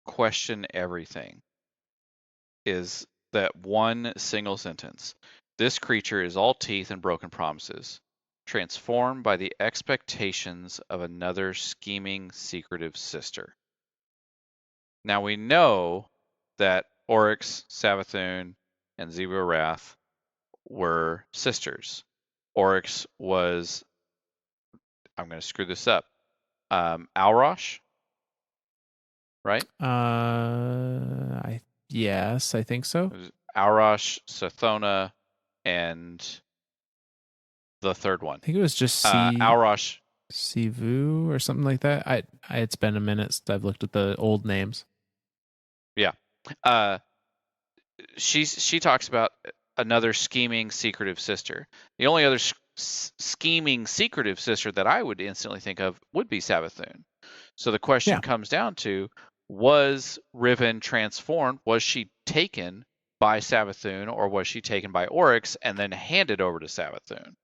question everything is that one single sentence. This creature is all teeth and broken promises, transformed by the expectations of another scheming, secretive sister. Now we know that Oryx, Savathun, and Zebra Wrath were sisters. Oryx was, I'm going to screw this up, Alrosh, right? Yes, I think so. It was Alrosh, Sathona, and the third one. I think it was just Alrosh. Sivu or something like that. It's been a minute since I've looked at the old names. Yeah. She talks about another scheming, secretive sister. The only other scheming, secretive sister that I would instantly think of would be Savathun. So the question comes down to, was Riven transformed? Was she taken by Savathun, or was she taken by Oryx and then handed over to Savathun?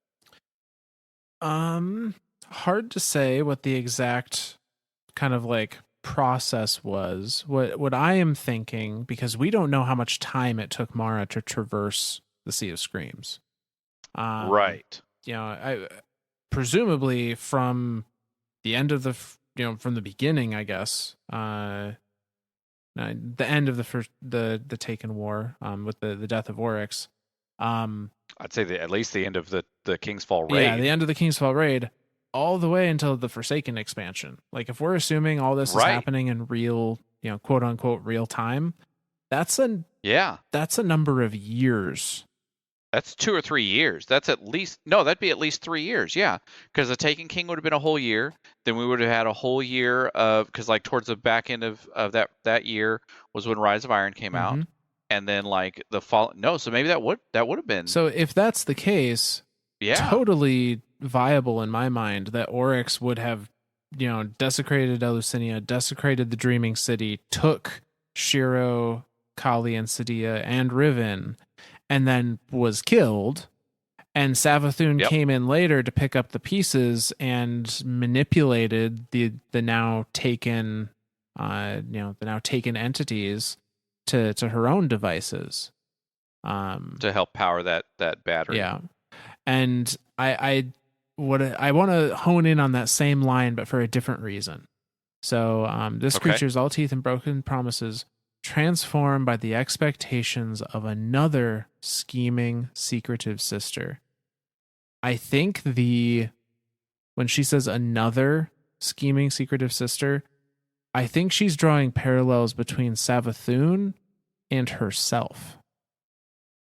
Hard to say what the exact kind of like process was. What I am thinking, because we don't know how much time it took Mara to traverse the Sea of Screams. Right. I presumably from the end of from the beginning, I guess. the end of the first the Taken War, with the death of Oryx. I'd say at least the end of the King's Fall raid. Yeah, the end of the King's Fall raid, all the way until the Forsaken expansion. Like, if we're assuming all this is happening in real, quote unquote real time, that's a number of years. That's 2 or 3 years. That'd be at least 3 years. Yeah, because the Taken King would have been a whole year. Then we would have had a whole year of, because like towards the back end of that year was when Rise of Iron came out, and then like the fall. No, so maybe that would have been. So if that's the case, totally viable in my mind that Oryx would have, desecrated Eleusinian, desecrated the Dreaming City, took Shiro, Kali, and Sadia, and Riven, and then was killed. And Savathun came in later to pick up the pieces and manipulated the now taken, entities to her own devices, to help power that battery. Yeah, and I want to hone in on that same line, but for a different reason. So this creature's all teeth and broken promises, transformed by the expectations of another scheming, secretive sister. I think when she says another scheming, secretive sister, I think she's drawing parallels between Savathun and herself.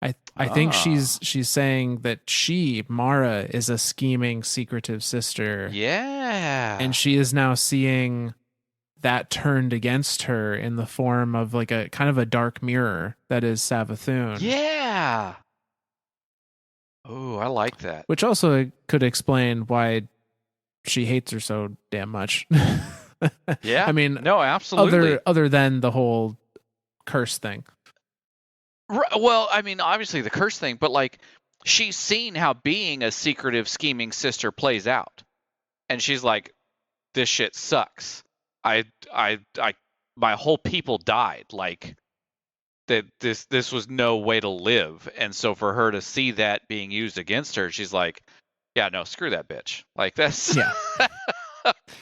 I think she's saying that Mara, is a scheming, secretive sister. Yeah. And she is now seeing that turned against her in the form of like a kind of a dark mirror that is Savathun. Yeah. Oh, I like that. Which also could explain why she hates her so damn much. Yeah. I mean, no, absolutely. Other than the whole curse thing. Well, I mean, obviously the curse thing, but like she's seen how being a secretive, scheming sister plays out. And she's like, this shit sucks. My whole people died. Like that this was no way to live. And so for her to see that being used against her, she's like, yeah, no, screw that bitch. Like that's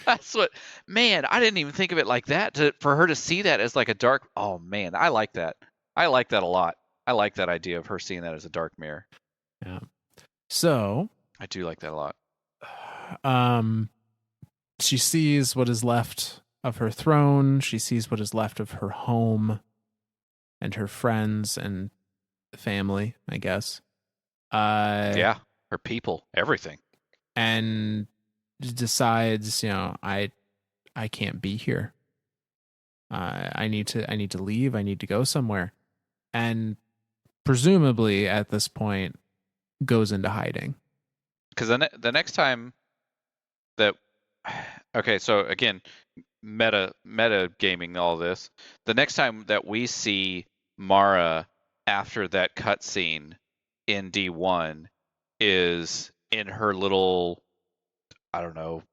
that's what, man, I didn't even think of it like that. For her to see that as like a dark, oh man, I like that. I like that a lot. I like that idea of her seeing that as a dark mirror. Yeah. So I do like that a lot. She sees what is left of her throne. She sees what is left of her home and her friends and family, I guess. Yeah, her people, everything. And decides, I can't be here. I need to leave. I need to go somewhere. And presumably at this point goes into hiding. Because the next time that, okay, so again, meta gaming all this. The next time that we see Mara after that cutscene in D1 is in her little, I don't know,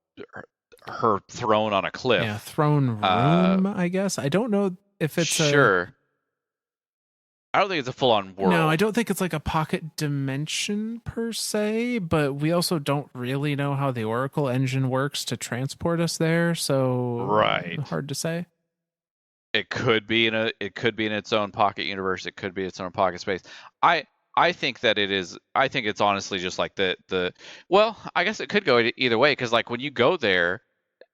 her throne on a cliff. Yeah, throne room, I guess. I don't know if it's I don't think it's a full-on world. No, I don't think it's like a pocket dimension per se, but we also don't really know how the Oracle engine works to transport us there, so hard to say. It could be in its own pocket universe. It could be its own pocket space. I think that it is. I think it's honestly just like the. Well, I guess it could go either way because like when you go there,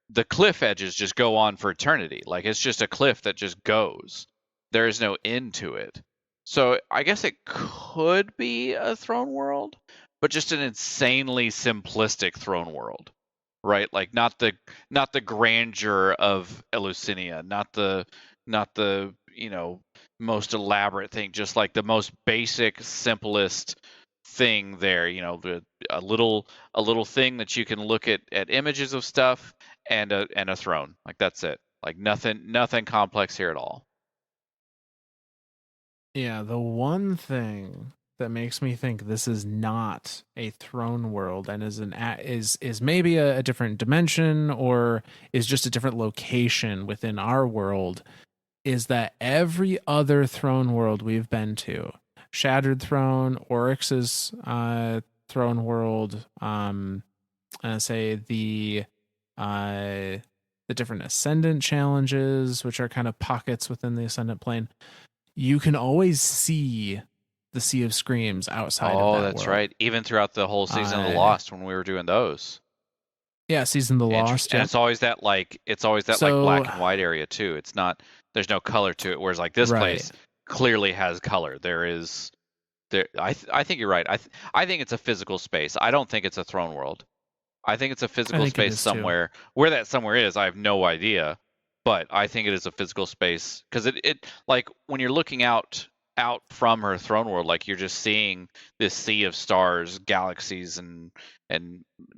the cliff edges just go on for eternity. Like it's just a cliff that just goes. There is no end to it. So I guess it could be a throne world, but just an insanely simplistic throne world, right? Like not the grandeur of Eleusinian, not the most elaborate thing, just like the most basic, simplest thing there. A little thing that you can look at images of stuff and a throne. Like that's it. Like nothing complex here at all. Yeah, the one thing that makes me think this is not a throne world and is maybe a different dimension or is just a different location within our world is that every other throne world we've been to, Shattered Throne, Oryx's throne world, say the the different ascendant challenges, which are kind of pockets within the ascendant plane, you can always see the Sea of Screams outside of Oh, that that's world. right. Even throughout the whole season of The Lost when we were doing those. Yeah, Season of the Lost. And it's always that like black and white area too. It's not, there's no color to it. Whereas like this place clearly has color. I think you're right. I think it's a physical space. I don't think it's a throne world. I think it's a physical space somewhere. Too. Where that somewhere is, I have no idea. But I think it is a physical space because it like when you're looking out from her throne world, like you're just seeing this sea of stars, galaxies, and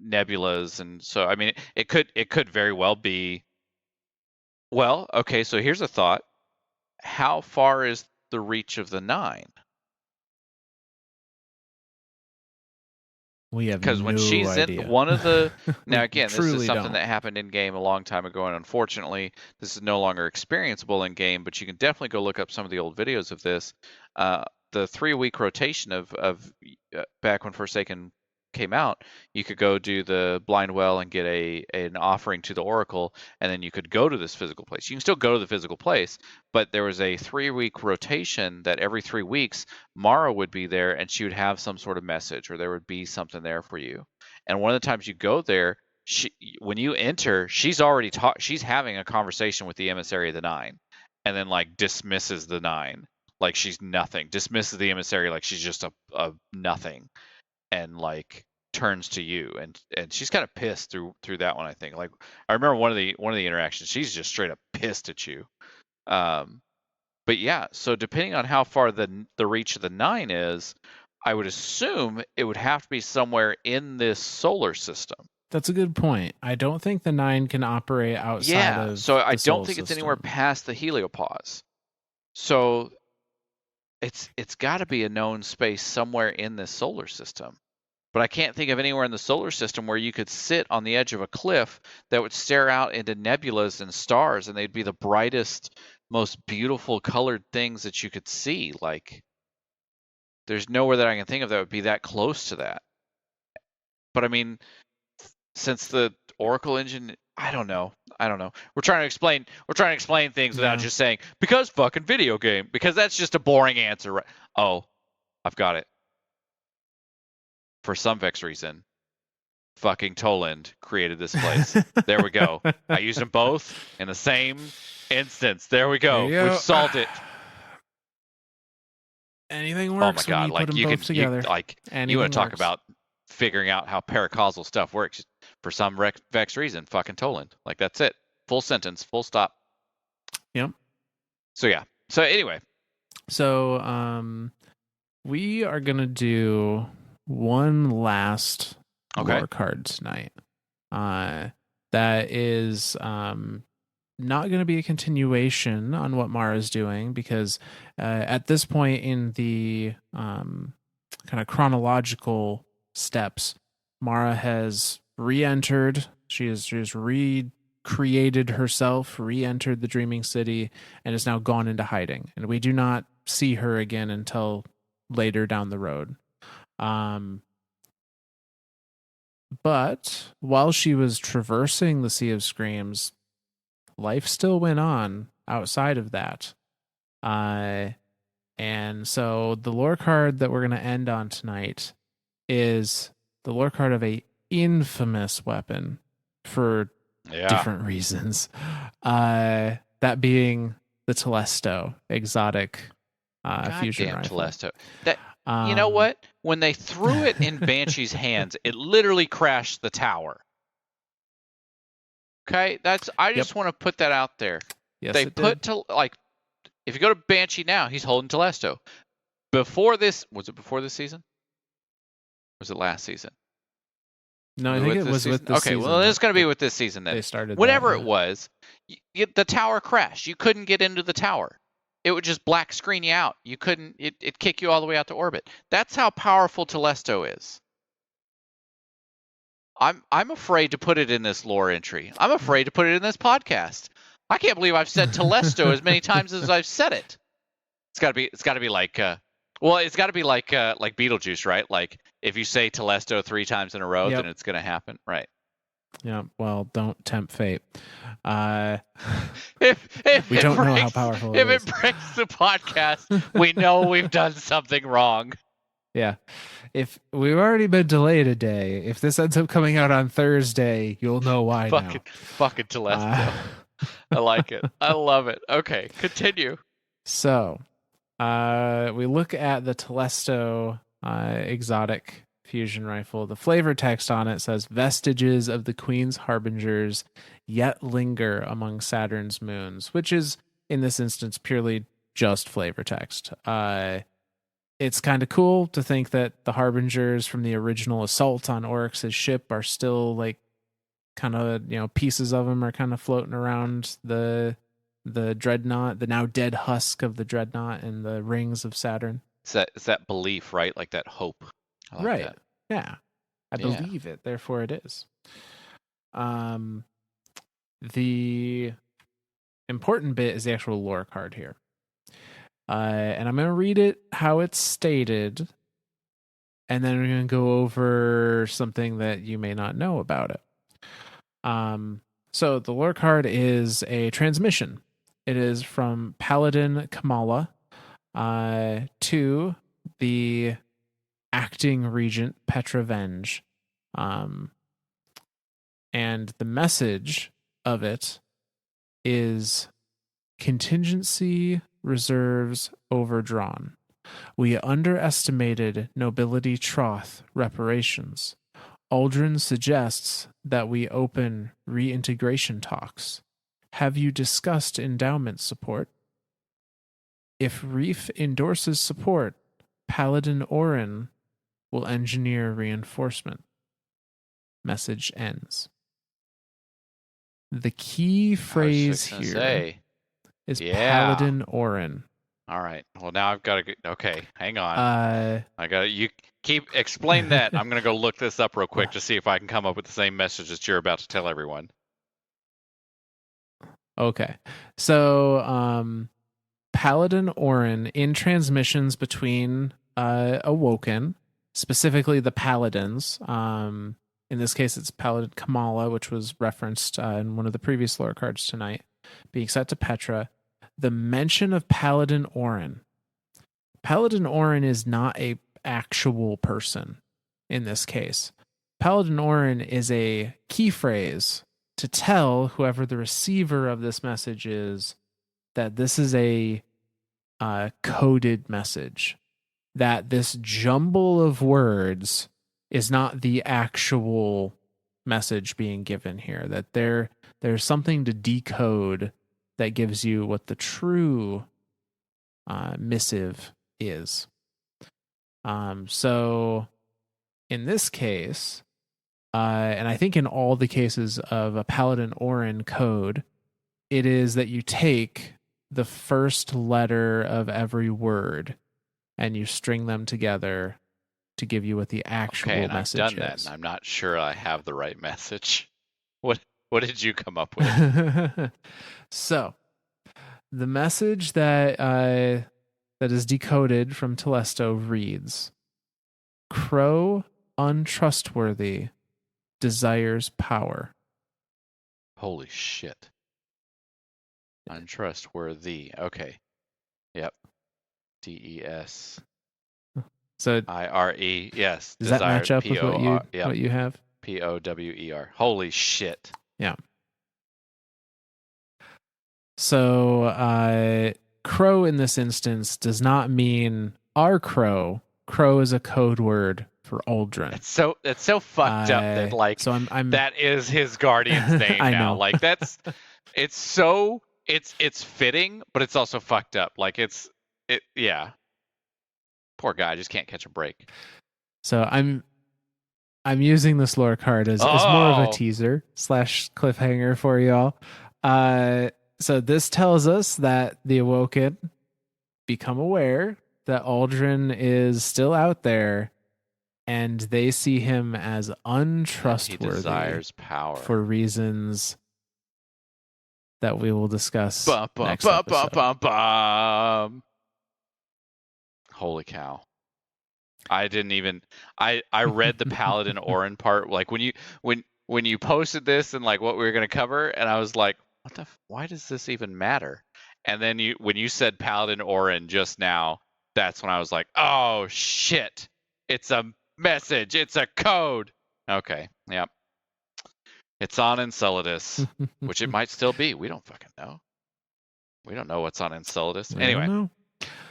nebulas, and so I mean it could very well be. Well, okay, so here's a thought: how far is the reach of the 9? We have because when she's idea. in one of the now again, this is something that happened in game a long time ago, and unfortunately, this is no longer experienceable in game. But you can definitely go look up some of the old videos of this. The 3-week rotation of back when Forsaken came out, you could go do the blind well and get an offering to the oracle, and then you could go to this physical place. You can still go to the physical place, but there was a 3-week rotation that every 3 weeks Mara would be there and she would have some sort of message, or there would be something there for you. And one of the times you go there, when you enter, she's already she's having a conversation with the emissary of the 9, and then like dismisses the 9 like she's nothing, dismisses the emissary like she's just a nothing, and like turns to you, and she's kind of pissed through that one. I think like I remember one of the interactions, she's just straight up pissed at you. But yeah, so depending on how far the reach of the 9 is, I would assume it would have to be somewhere in this solar system. That's a good point. I don't think the 9 can operate outside of so I don't think system. it's anywhere past the heliopause. So it's got to be a known space somewhere in this solar system. But I can't think of anywhere in the solar system where you could sit on the edge of a cliff that would stare out into nebulas and stars, and they'd be the brightest, most beautiful colored things that you could see. Like, there's nowhere that I can think of that would be that close to that. But I mean, since the Oracle engine, I don't know. We're trying to explain things without just saying, because fucking video game, because that's just a boring answer, right? Oh, I've got it. For some vex reason, fucking Toland created this place. There we go. I used them both in the same instance. There we go. We've solved it. Anything works. Oh my god! Like you can together. You want to talk about figuring out how paracausal stuff works for some vex reason? Fucking Toland. Like that's it. Full sentence. Full stop. Yep. So yeah. So anyway. So we are gonna do one last lore card tonight. That is not going to be a continuation on what Mara's doing, because at this point in the kind of chronological steps, Mara has re-entered. She has recreated herself, re-entered the Dreaming City, and is now gone into hiding. And we do not see her again until later down the road. But while she was traversing the Sea of Screams, life still went on outside of that. And so the lore card that we're going to end on tonight is the lore card of a infamous weapon for different reasons. That being the Telesto exotic fusion rifle. Telesto. You know what? When they threw it in Banshee's hands, it literally crashed the tower. Okay, I just want to put that out there. Yes, they put to like, if you go to Banshee now, he's holding Telesto. Before this, was it before this season? Was it last season? No, I think it was with this season. Okay, well, it's going to be with this season then. They started whenever it was, the tower crashed. You couldn't get into the tower. It would just black screen you out. You couldn't. It'd kick you all the way out to orbit. That's how powerful Telesto is. I'm afraid to put it in this lore entry. I'm afraid to put it in this podcast. I can't believe I've said Telesto as many times as I've said it. It's got to be like it's got to be like Beetlejuice, right? Like if you say Telesto 3 times in a row, then it's going to happen, right? Yeah, well, don't tempt fate. Uh, If we it don't know how breaks, powerful if it it is. breaks the podcast, we know we've done something wrong. Yeah. If we've already been delayed a day, if this ends up coming out on Thursday, you'll know why now. Fucking Telesto. I like it. I love it. Okay, continue. So, we look at the Telesto exotic fusion rifle. The flavor text on it says vestiges of the Queen's harbingers yet linger among Saturn's moons, which is in this instance purely just flavor text. It's kind of cool to think that the harbingers from the original assault on Oryx's ship are still like kind of, pieces of them are kind of floating around the dreadnought, the now dead husk of the dreadnought and the rings of Saturn. It's that belief, right? Like that hope. I like Right. that. Yeah. I Yeah. believe it, therefore it is. The important bit is the actual lore card here. And I'm going to read it how it's stated, and then we're going to go over something that you may not know about it. So the lore card is a transmission. It is from Paladin Kamala to the acting regent Petra Venge. And the message of it is contingency reserves overdrawn. We underestimated nobility troth reparations. Aldrin suggests that we open reintegration talks. Have you discussed endowment support? If Reef endorses support, Paladin Orin will engineer reinforcement. Message ends. The key phrase here is Paladin Orin. All right. Well, now I've got to get. Okay, hang on. I got you. Explain that. I'm gonna go look this up real quick to see if I can come up with the same message that you're about to tell everyone. Okay, so Paladin Orin in transmissions between Awoken, specifically the Paladins. In this case, it's Paladin Kamala, which was referenced in one of the previous lore cards tonight, being set to Petra. The mention of Paladin Orin. Paladin Orin is not a actual person in this case. Paladin Orin is a key phrase to tell whoever the receiver of this message is that this is a coded message, that this jumble of words is not the actual message being given here, that there's something to decode that gives you what the true missive is. So in this case, and I think in all the cases of a Paladin Orin code, it is that you take the first letter of every word and you string them together to give you what the actual message I've done is. that, and I'm not sure I have the right message. What did you come up with? So, the message that is decoded from Telesto reads: Crow untrustworthy desires power. Holy shit. Untrustworthy. Okay. Yep. DES. So IRE. Yes. Does that match up with what you have? POWER. Holy shit. Yeah. So crow in this instance does not mean our crow. Crow is a code word for Aldrin. It's so fucked up that like so I'm that is his guardian's name I now. know. Like it's fitting, but it's also fucked up. Like yeah. Poor guy just can't catch a break. So I'm using this lore card as more of a teaser / cliffhanger for y'all. So this tells us that the Awoken become aware that Aldrin is still out there, and they see him as untrustworthy. He desires power for reasons that we will discuss next episode. Holy cow. I didn't even I read the Paladin Orin part like when you posted this and like what we were going to cover, and I was like, why does this even matter? And then when you said Paladin Orin just now, that's when I was like, oh shit, it's a message, it's a code. Okay, yep. It's on Enceladus, which it might still be. We don't fucking know. We don't know what's on Enceladus. Anyway,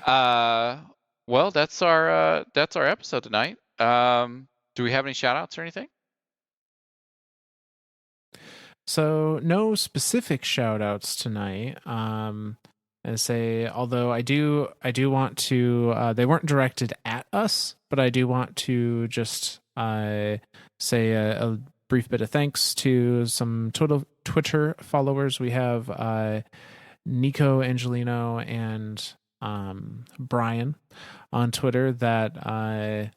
well, that's our episode tonight. Do we have any shout outs or anything? So no specific shout outs tonight. And say, although I do want to, they weren't directed at us, but I do want to just say a brief bit of thanks to some Twitter followers. We have Nico Angelino and Brian on Twitter that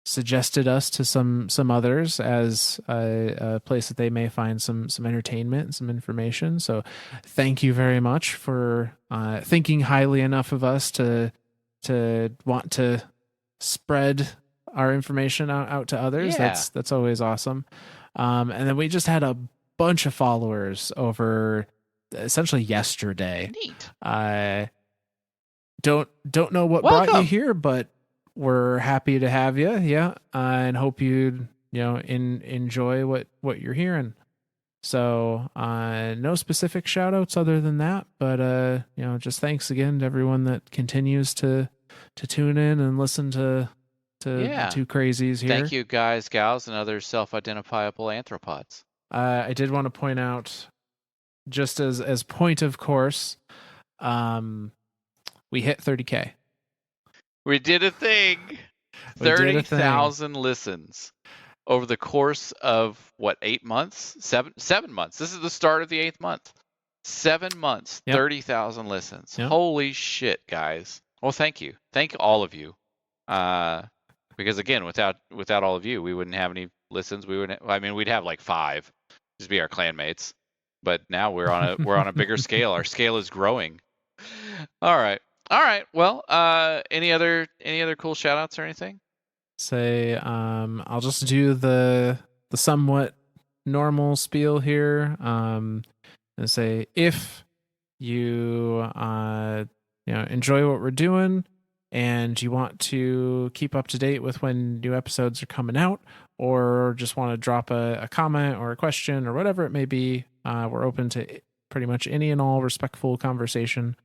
suggested us to some others as a place that they may find some entertainment and some information. So thank you very much for thinking highly enough of us to want to spread our information out to others. Yeah. That's always awesome. And then we just had a bunch of followers over essentially yesterday. Neat. Don't know what brought you here, but we're happy to have you. Yeah. And hope you enjoy what you're hearing. So, no specific shout outs other than that, but, just thanks again to everyone that continues to tune in and listen to the two crazies here. Thank you guys, gals, and other self-identifiable anthropods. I did want to point out, just as point of course, we hit 30K. We did a thing. 30,000 listens over the course of 8 months? 7 months. This is the start of the 8th month. 7 months, yep. 30,000 listens. Yep. Holy shit, guys. Well, thank you. Thank all of you. Because again, without all of you, we wouldn't have any listens. We'd have like 5. Just be our clanmates. But now we're on a bigger scale. Our scale is growing. All right. Well, any other cool shout outs or anything? Say, I'll just do the somewhat normal spiel here. And say, if you enjoy what we're doing and you want to keep up to date with when new episodes are coming out, or just want to drop a comment or a question or whatever it may be, we're open to pretty much any and all respectful conversation.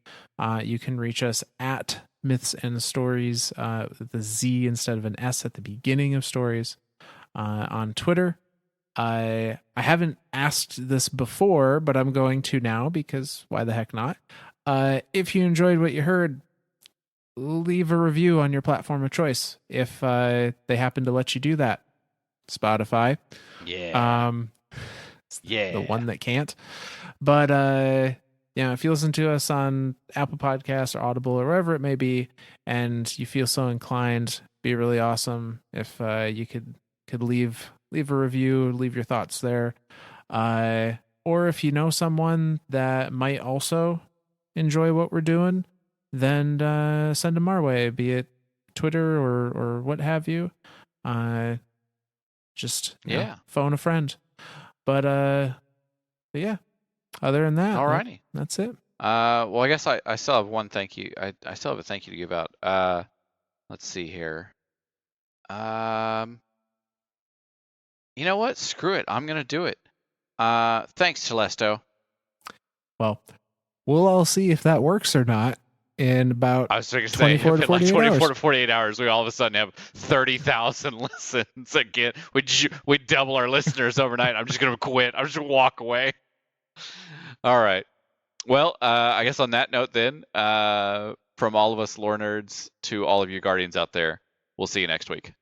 You can reach us at Myths and Stories, the Z instead of an S at the beginning of stories, on Twitter. I haven't asked this before, but I'm going to now because why the heck not? If you enjoyed what you heard, leave a review on your platform of choice if they happen to let you do that. Spotify. Yeah. The one that can't. But if you listen to us on Apple Podcasts or Audible or wherever it may be, and you feel so inclined, be really awesome if you could leave a review, leave your thoughts there. Or if you know someone that might also enjoy what we're doing, then send them our way, be it Twitter or what have you. Just phone a friend. But yeah. Other than that, alrighty, that's it. Well, I guess I still have one thank you. I still have a thank you to give out. Let's see here. You know what? Screw it. I'm gonna do it. Thanks, Telesto. Well, we'll all see if that works or not in about 24 to 48 hours. We all of a sudden have 30,000 listens again. We double our listeners overnight. I'm just gonna quit. I'm just gonna walk away. All right. Well, I guess on that note then, from all of us lore nerds to all of you guardians out there, we'll see you next week.